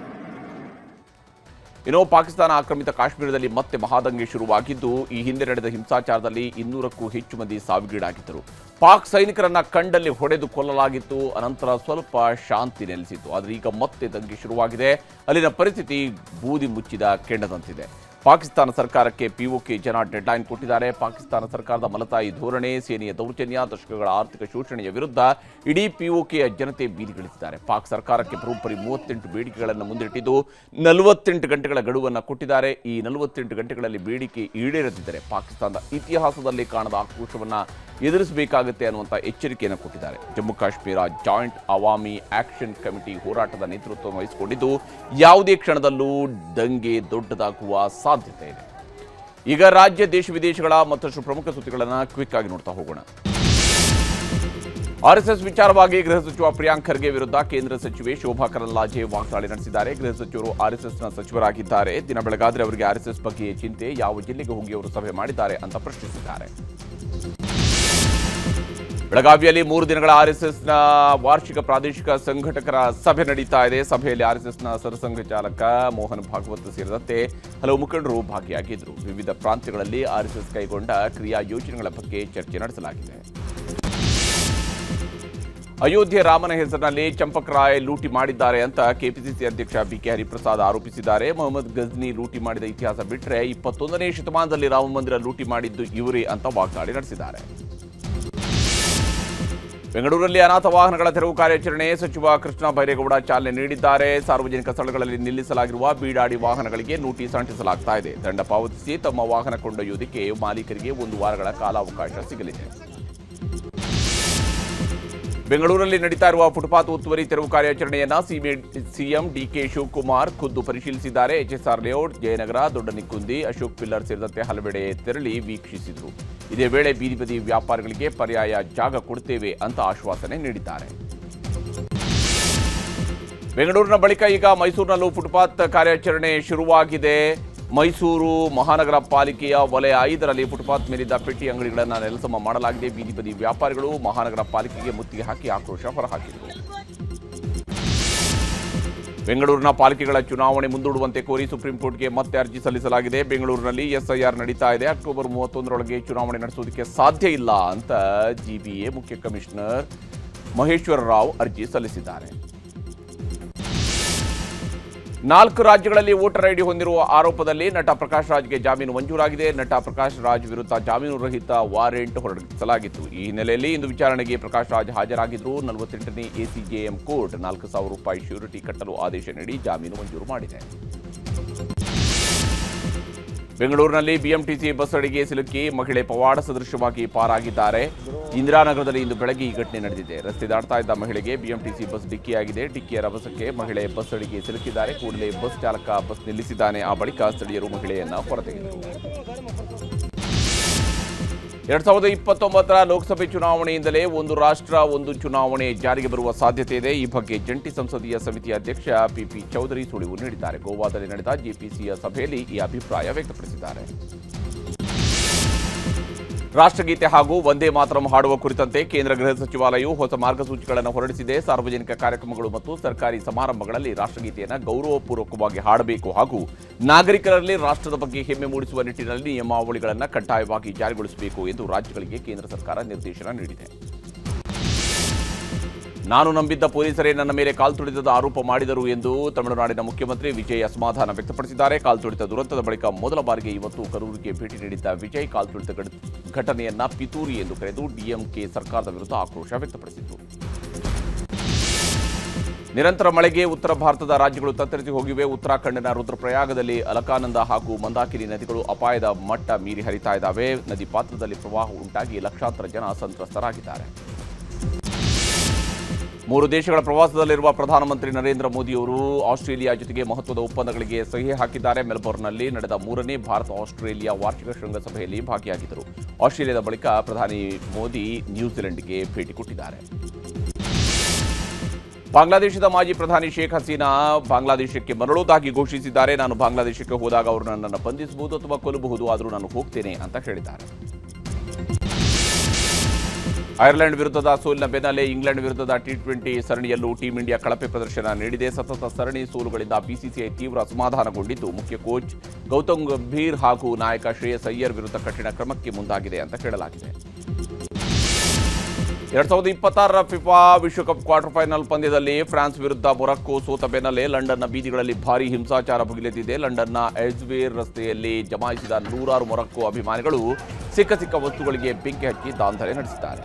ಇನ್ನು ಪಾಕಿಸ್ತಾನ ಆಕ್ರಮಿತ ಕಾಶ್ಮೀರದಲ್ಲಿ ಮತ್ತೆ ಮಹಾದಂಗೆ ಶುರುವಾಗಿದ್ದು, ಈ ಹಿಂದೆ ನಡೆದ ಹಿಂಸಾಚಾರದಲ್ಲಿ 200ಕ್ಕೂ ಹೆಚ್ಚು ಮಂದಿ ಸಾವಿಗೀಡಾಗಿದ್ದರು. ಪಾಕ್ ಸೈನಿಕರನ್ನ ಕಂಡಲ್ಲಿ ಹೊಡೆದು ಕೊಲ್ಲಲಾಗಿತ್ತು. ಅನಂತರ ಸ್ವಲ್ಪ ಶಾಂತಿ ನೆಲೆಸಿತ್ತು. ಆದರೆ ಈಗ ಮತ್ತೆ ದಂಗೆ ಶುರುವಾಗಿದೆ. ಅಲ್ಲಿನ ಪರಿಸ್ಥಿತಿ ಬೂದಿ ಮುಚ್ಚಿದ ಕೆಂಡದಂತಿದೆ. ಪಾಕಿಸ್ತಾನ ಸರ್ಕಾರಕ್ಕೆ ಪಿಒಕೆ ಜನ ಡೆಡ್ಲೈನ್ ಕೊಟ್ಟಿದ್ದಾರೆ. ಪಾಕಿಸ್ತಾನ ಸರ್ಕಾರದ ಮಲತಾಯಿ ಧೋರಣೆ, ಸೇನೆಯ ದೌರ್ಜನ್ಯ, ದಶಕಗಳ ಆರ್ಥಿಕ ಶೋಷಣೆಯ ವಿರುದ್ಧ ಇಡೀ ಪಿಒಕೆಯ ಜನತೆ ಬೀದಿಗಿಳಿಸಿದ್ದಾರೆ. ಪಾಕ್ ಸರ್ಕಾರಕ್ಕೆ ಬರೋಬ್ಬರಿ 38 ಬೇಡಿಕೆಗಳನ್ನು ಮುಂದಿಟ್ಟಿದ್ದು 48 ಗಂಟೆಗಳ ಗಡುವನ್ನು ಕೊಟ್ಟಿದ್ದಾರೆ. ಈ 48 ಗಂಟೆಗಳಲ್ಲಿ ಬೇಡಿಕೆ ಈಡೇರದಿದ್ದರೆ ಪಾಕಿಸ್ತಾನದ ಇತಿಹಾಸದಲ್ಲಿ ಕಾಣದ ಆಕ್ರೋಶವನ್ನು ಎದುರಿಸಬೇಕಾಗುತ್ತೆ ಅನ್ನುವಂಥ ಎಚ್ಚರಿಕೆಯನ್ನು ಕೊಟ್ಟಿದ್ದಾರೆ. Jammu Kashmir joint Awami action committee ಹೋರಾಟದ ನೇತೃತ್ವವನ್ನು ವಹಿಸಿಕೊಂಡಿದ್ದು, ಯಾವುದೇ ಕ್ಷಣದಲ್ಲೂ ದಂಗೆ ದೊಡ್ಡದಾಗುವ ಸಾಧ್ಯತೆ ಇದೆ. ಈಗ ರಾಜ್ಯ, ದೇಶ ವಿದೇಶಗಳ ಮತ್ತಷ್ಟು ಪ್ರಮುಖ ಸುದ್ದಿಗಳನ್ನು ಕ್ವಿಕ್ ಆಗಿ ನೋಡ್ತಾ ಹೋಗೋಣ. ಆರ್ಎಸ್ಎಸ್ ವಿಚಾರವಾಗಿ ಗೃಹ ಸಚಿವ ಪ್ರಿಯಾಂಕ್ ಖರ್ಗೆ ವಿರುದ್ಧ ಕೇಂದ್ರ ಸಚಿವೆ ಶೋಭಾ ಕರಂದ್ಲಾಜೆ ವಾಗ್ದಾಳಿ ನಡೆಸಿದ್ದಾರೆ. ಗೃಹ ಸಚಿವರು ಆರ್ಎಸ್ಎಸ್ನ ಸಚಿವರಾಗಿದ್ದಾರೆ. ದಿನ ಬೆಳಗಾದ್ರೆ ಅವರಿಗೆ ಆರ್ಎಸ್ಎಸ್ ಬಗ್ಗೆ ಚಿಂತೆ, ಯಾವ ಜಿಲ್ಲೆಗೆ ಹೋಗಿ ಅವರು ಸಭೆ ಮಾಡಿದ್ದಾರೆ ಅಂತ ಪ್ರಶ್ನಿಸಿದ್ದಾರೆ. ಬೆಳಗಾವಿಯಲ್ಲಿ 3 ದಿನಗಳ ಆರ್ಎಸ್ಎಸ್ನ ವಾರ್ಷಿಕ ಪ್ರಾದೇಶಿಕ ಸಂಘಟಕರ ಸಭೆ ನಡೀತಾ ಇದೆ. ಸಭೆಯಲ್ಲಿ ಆರ್ಎಸ್ಎಸ್ನ ಸರಸಂಘ ಚಾಲಕ ಮೋಹನ್ ಭಾಗವತ್ ಸೇರಿದಂತೆ ಹಲವು ಮುಖಂಡರು ಭಾಗಿಯಾಗಿದ್ದರು. ವಿವಿಧ ಪ್ರಾಂತ್ಯಗಳಲ್ಲಿ ಆರ್ಎಸ್ಎಸ್ ಕೈಗೊಂಡ ಕ್ರಿಯಾ ಯೋಜನೆಗಳ ಬಗ್ಗೆ ಚರ್ಚೆ ನಡೆಸಲಾಗಿದೆ. ಅಯೋಧ್ಯೆ ರಾಮನ ಹೆಸರಿನಲ್ಲಿ ಚಂಪಕ್ ರಾಯ್ ಲೂಟಿ ಮಾಡಿದ್ದಾರೆ ಅಂತ ಕೆಪಿಸಿಸಿ ಅಧ್ಯಕ್ಷ ಬಿಕೆ ಹರಿಪ್ರಸಾದ್ ಆರೋಪಿಸಿದ್ದಾರೆ. ಮೊಹಮ್ಮದ್ ಗಜ್ನಿ ಲೂಟಿ ಮಾಡಿದ ಇತಿಹಾಸ ಬಿಟ್ಟರೆ 21ನೇ ಶತಮಾನದಲ್ಲಿ ರಾಮ ಮಂದಿರ ಲೂಟಿ ಮಾಡಿದ್ದು ಇವರೇ ಅಂತ ವಾಗ್ದಾಳಿ ನಡೆಸಿದ್ದಾರೆ. ಬೆಂಗಳೂರಲ್ಲಿ ಅನಾಥ ವಾಹನಗಳ ತೆರವು ಕಾರ್ಯಾಚರಣೆ ಸಚಿವ ಕೃಷ್ಣ ಬೈರೇಗೌಡ ಚಾಲನೆ ನೀಡಿದ್ದಾರೆ. ಸಾರ್ವಜನಿಕ ಸ್ಥಳಗಳಲ್ಲಿ ನಿಲ್ಲಿಸಲಾಗಿರುವ ಬೀಡಾಡಿ ವಾಹನಗಳಿಗೆ ನೋಟಿಸ್ ಅಂಟಿಸಲಾಗ್ತಾ ಇದೆ. ದಂಡ ಪಾವತಿಸಿ ತಮ್ಮ ವಾಹನ ಕೊಂಡೊಯ್ಯುವುದಕ್ಕೆ ಮಾಲೀಕರಿಗೆ 1 ವಾರಗಳ ಕಾಲಾವಕಾಶ ಸಿಗಲಿದೆ. ಬೆಂಗಳೂರಲ್ಲಿ ನಡೀತಾ ಇರುವ ಫುಟ್ಪಾತ್ ಒತ್ತುವರಿ ತೆರವು ಕಾರ್ಯಾಚರಣೆಯನ್ನ ಸಿಎಂ ಡಿಕೆ ಶಿವಕುಮಾರ್ ಖುದ್ದು ಪರಿಶೀಲಿಸಿದ್ದಾರೆ. HSR layout, Jayanagar, Doddanikkundi, Ashok pillar ಸೇರಿದಂತೆ ಹಲವೆಡೆ ತೆರಳಿ ವೀಕ್ಷಿಸಿದರು. ಇದೇ ವೇಳೆ ಬೀದಿ ಬದಿ ವ್ಯಾಪಾರಿಗಳಿಗೆ ಪರ್ಯಾಯ ಜಾಗ ಕೊಡುತ್ತೇವೆ ಅಂತ ಆಶ್ವಾಸನೆ ನೀಡಿದ್ದಾರೆ. ಬೆಂಗಳೂರಿನ ಬಳಿಕ ಈಗ ಮೈಸೂರಿನಲ್ಲೂ ಫುಟ್ಪಾತ್ ಕಾರ್ಯಾಚರಣೆ ಶುರುವಾಗಿದೆ. ಮೈಸೂರು ಮಹಾನಗರ ಪಾಲಿಕೆಯ ವಲಯ 5ರಲ್ಲಿ ಫುಟ್ಪಾತ್ ಮೇಲಿದ್ದ ಪೆಟ್ಟಿ ಅಂಗಡಿಗಳನ್ನು ನೆಲಸಮ ಮಾಡಲಾಗಿದೆ. ಬೀದಿ ಬದಿ ವ್ಯಾಪಾರಿಗಳು ಮಹಾನಗರ ಪಾಲಿಕೆಗೆ ಮುತ್ತಿಗೆ ಹಾಕಿ ಆಕ್ರೋಶ ಹೊರಹಾಕಿದರು. ಬೆಂಗಳೂರಿನ ಪಾಲಿಕೆಗಳ ಚುನಾವಣೆ ಮುಂದೂಡುವಂತೆ ಕೋರಿ ಸುಪ್ರೀಂ ಕೋರ್ಟ್ಗೆ ಮತ್ತೆ ಅರ್ಜಿ ಸಲ್ಲಿಸಲಾಗಿದೆ. ಬೆಂಗಳೂರಿನಲ್ಲಿ ಎಸ್ಐಆರ್ ನಡೀತಾ ಇದೆ. ಅಕ್ಟೋಬರ್ 31ರೊಳಗೆ ಚುನಾವಣೆ ನಡೆಸುವುದಕ್ಕೆ ಸಾಧ್ಯ ಇಲ್ಲ ಅಂತ ಜಿಬಿಎ ಮುಖ್ಯ ಕಮಿಷನರ್ ಮಹೇಶ್ವರ ರಾವ್ ಅರ್ಜಿ ಸಲ್ಲಿಸಿದ್ದಾರೆ. 4 ರಾಜ್ಯಗಳಲ್ಲಿ ವೋಟರ್ ಐಡಿ ಹೊಂದಿರುವ ಆರೋಪದಲ್ಲಿ ನಟ ಪ್ರಕಾಶ್ ರಾಜ್ಗೆ ಜಾಮೀನು ಮಂಜೂರಾಗಿದೆ. ನಟ ಪ್ರಕಾಶ್ ರಾಜ್ ವಿರುದ್ಧ ಜಾಮೀನು ರಹಿತ ವಾರೆಂಟ್ ಹೊರಡಿಸಲಾಗಿತ್ತು. ಈ ಹಿನ್ನೆಲೆಯಲ್ಲಿ ಇಂದು ವಿಚಾರಣೆಗೆ ಪ್ರಕಾಶ್ ರಾಜ್ ಹಾಜರಾಗಿದ್ದರು. 48ನೇ ಎಸಿಜೆಎಂ ಕೋರ್ಟ್ 4,000 ರೂಪಾಯಿ ಶ್ಯೂರಿಟಿ ಕಟ್ಟಲು ಆದೇಶ ನೀಡಿ ಜಾಮೀನು ಮಂಜೂರು ಮಾಡಿದೆ. ಬೆಂಗಳೂರಿನಲ್ಲಿ ಬಿಎಂಟಿಸಿ ಬಸ್ ಅಡಿಗೆ ಸಿಲುಕಿ ಮಹಿಳೆ ಪವಾಡ ಸದೃಶವಾಗಿ ಪಾರಾಗಿದ್ದಾರೆ. ಇಂದಿರಾನಗರದಲ್ಲಿ ಇಂದು ಬೆಳಗ್ಗೆ ಈ ಘಟನೆ ನಡೆದಿದೆ. ರಸ್ತೆ ದಾಟ್ತಾ ಇದ್ದ ಮಹಿಳೆಗೆ ಬಿಎಂಟಿಸಿ ಬಸ್ ಡಿಕ್ಕಿಯಾಗಿದೆ. ಡಿಕ್ಕಿಯ ರಭಸಕ್ಕೆ ಮಹಿಳೆ ಬಸ್ ಅಡಿಗೆ ಸಿಲುಕಿದ್ದಾರೆ. ಕೂಡಲೇ ಬಸ್ ಚಾಲಕ ಬಸ್ ನಿಲ್ಲಿಸಿದ್ದಾನೆ. ಆ ಬಳಿಕ ಸ್ಥಳೀಯರು ಮಹಿಳೆಯನ್ನ ಹೊರತೆಗೆದರು. 2029ರ ಲೋಕಸಭೆ ಚುನಾವಣೆಯಿಂದಲೇ ಒಂದು ರಾಷ್ಟ್ರ ಒಂದು ಚುನಾವಣೆ ಜಾರಿಗೆ ಬರುವ ಸಾಧ್ಯತೆ ಇದೆ. ಈ ಬಗ್ಗೆ ಜಂಟಿ ಸಂಸದೀಯ ಸಮಿತಿಯ ಅಧ್ಯಕ್ಷ ಪಿಪಿ ಚೌಧರಿ ಸುಳಿವು ನೀಡಿದ್ದಾರೆ. ಗೋವಾದಲ್ಲಿ ನಡೆದ ಜೆಪಿಸಿಯ ಸಭೆಯಲ್ಲಿ ಈ ಅಭಿಪ್ರಾಯ ವ್ಯಕ್ತಪಡಿಸಿದ್ದಾರೆ. ರಾಷ್ಟ್ರಗೀತೆ ಹಾಗೂ ವಂದೇ ಮಾತರಂ ಹಾಡುವ ಕುರಿತಂತೆ ಕೇಂದ್ರ ಗೃಹ ಸಚಿವಾಲಯವು ಹೊಸ ಮಾರ್ಗಸೂಚಿಗಳನ್ನು ಹೊರಡಿಸಿದೆ. ಸಾರ್ವಜನಿಕ ಕಾರ್ಯಕ್ರಮಗಳು ಮತ್ತು ಸರ್ಕಾರಿ ಸಮಾರಂಭಗಳಲ್ಲಿ ರಾಷ್ಟ್ರಗೀತೆಯನ್ನು ಗೌರವಪೂರ್ವಕವಾಗಿ ಹಾಡಬೇಕು ಹಾಗೂ ನಾಗರಿಕರಲ್ಲಿ ರಾಷ್ಟ್ರದ ಬಗ್ಗೆ ಹೆಮ್ಮೆ ಮೂಡಿಸುವ ನಿಟ್ಟಿನಲ್ಲಿ ನಿಯಮಾವಳಿಗಳನ್ನು ಕಡ್ಡಾಯವಾಗಿ ಜಾರಿಗೊಳಿಸಬೇಕು ಎಂದು ರಾಜ್ಯಗಳಿಗೆ ಕೇಂದ್ರ ಸರ್ಕಾರ ನಿರ್ದೇಶನ ನೀಡಿದೆ. ನಾನು ನಂಬಿದ್ದ ಪೊಲೀಸರೇ ನನ್ನ ಮೇಲೆ ಕಾಲ್ತುಳಿತದ ಆರೋಪ ಮಾಡಿದರು ಎಂದು ತಮಿಳುನಾಡಿನ ಮುಖ್ಯಮಂತ್ರಿ ವಿಜಯ್ ಅಸಮಾಧಾನ ವ್ಯಕ್ತಪಡಿಸಿದ್ದಾರೆ. ಕಾಲ್ತುಳಿತ ದುರಂತದ ಬಳಿಕ ಮೊದಲ ಬಾರಿಗೆ ಇವತ್ತು ಕರೂರಿಗೆ ಭೇಟಿ ನೀಡಿದ್ದ ವಿಜಯ್ ಕಾಲ್ತುಳಿತ ಘಟನೆಯನ್ನ ಪಿತೂರಿ ಎಂದು ಕರೆದು ಡಿಎಂಕೆ ಸರ್ಕಾರದ ವಿರುದ್ಧ ಆಕ್ರೋಶ ವ್ಯಕ್ತಪಡಿಸಿದರು. ನಿರಂತರ ಮಳೆಗೆ ಉತ್ತರ ಭಾರತದ ರಾಜ್ಯಗಳು ತತ್ತರಿಸಿ ಹೋಗಿವೆ. ಉತ್ತರಾಖಂಡ್ನ ರುದ್ರಪ್ರಯಾಗದಲ್ಲಿ ಅಲಕಾನಂದ ಹಾಗೂ ಮಂದಾಕಿನಿ ನದಿಗಳು ಅಪಾಯದ ಮಟ್ಟ ಮೀರಿ ಹರಿತಾ ಇದ್ದಾವೆ. ನದಿ ಪಾತ್ರದಲ್ಲಿ ಪ್ರವಾಹ ಉಂಟಾಗಿ ಲಕ್ಷಾಂತರ ಜನ ಸಂತ್ರಸ್ತರಾಗಿದ್ದಾರೆ. 3 ದೇಶಗಳ ಪ್ರವಾಸದಲ್ಲಿರುವ ಪ್ರಧಾನಮಂತ್ರಿ ನರೇಂದ್ರ ಮೋದಿಯವರು ಆಸ್ಟ್ರೇಲಿಯಾ ಜೊತೆಗೆ ಮಹತ್ವದ ಒಪ್ಪಂದಗಳಿಗೆ ಸಹಿ ಹಾಕಿದ್ದಾರೆ. ಮೆಲ್ಬೋರ್ನ್ನಲ್ಲಿ ನಡೆದ 3ನೇ ಭಾರತ ಆಸ್ಟ್ರೇಲಿಯಾ ವಾರ್ಷಿಕ ಶೃಂಗಸಭೆಯಲ್ಲಿ ಭಾಗಿಯಾಗಿದ್ದರು. ಆಸ್ಟ್ರೇಲಿಯಾದ ಬಳಿಕ ಪ್ರಧಾನಿ ಮೋದಿ ನ್ಯೂಜಿಲೆಂಡ್ಗೆ ಭೇಟಿ ಕೊಟ್ಟಿದ್ದಾರೆ. ಬಾಂಗ್ಲಾದೇಶದ ಮಾಜಿ ಪ್ರಧಾನಿ ಶೇಖ್ ಹಸೀನಾ ಬಾಂಗ್ಲಾದೇಶಕ್ಕೆ ಮರಳುವುದಾಗಿ ಘೋಷಿಸಿದ್ದಾರೆ. ನಾನು ಬಾಂಗ್ಲಾದೇಶಕ್ಕೆ ಹೋದಾಗ ಅವರು ನನ್ನನ್ನು ಬಂಧಿಸಬಹುದು ಅಥವಾ ಕೊಲ್ಲಬಹುದು, ಆದರೂ ನಾನು ಹೋಗ್ತೇನೆ ಅಂತ ಹೇಳಿದ್ದಾರೆ. ಐರ್ಲೆಂಡ್ ವಿರುದ್ಧದ ಸೋಲಿನ ಬೆನ್ನಲ್ಲೇ ಇಂಗ್ಲೆಂಡ್ ವಿರುದ್ಧದ T20 ಸರಣಿಯಲ್ಲೂ ಟೀಂ ಇಂಡಿಯಾ ಕಳಪೆ ಪ್ರದರ್ಶನ ನೀಡಿದೆ. ಸತತ ಸರಣಿ ಸೋಲುಗಳಿಂದ BCCI ತೀವ್ರ ಅಸಮಾಧಾನಗೊಂಡಿದ್ದು ಮುಖ್ಯ ಕೋಚ್ ಗೌತಮ್ ಗಂಭೀರ್ ಹಾಗೂ ನಾಯಕ ಶ್ರೇಯಸ್ ಅಯ್ಯರ್ ವಿರುದ್ಧ ಕಠಿಣ ಕ್ರಮಕ್ಕೆ ಮುಂದಾಗಿದೆ ಅಂತ ಹೇಳಲಾಗಿದೆ. 2026ರ ಫಿಫಾ ವಿಶ್ವಕಪ್ ಕ್ವಾರ್ಟರ್ ಫೈನಲ್ ಪಂದ್ಯದಲ್ಲಿ ಫ್ರಾನ್ಸ್ ವಿರುದ್ಧ ಮೊರಕ್ಕೋ ಸೋತ ಬೆನ್ನಲ್ಲೇ ಲಂಡನ್ನ ಬೀದಿಗಳಲ್ಲಿ ಭಾರೀ ಹಿಂಸಾಚಾರ ಭುಗಿಲೆದ್ದಿದೆ. ಲಂಡನ್ನ ಎಡ್ಜ್ವೇರ್ ರಸ್ತೆಯಲ್ಲಿ ಜಮಾಯಿಸಿದ ನೂರಾರು ಮೊರಕ್ಕೋ ಅಭಿಮಾನಿಗಳು ಸಿಕ್ಕ ವಸ್ತುಗಳಿಗೆ ಬೆಂಕಿ ಹಚ್ಚಿ ದಾಂಧಲೆ ನಡೆಸಿದ್ದಾರೆ.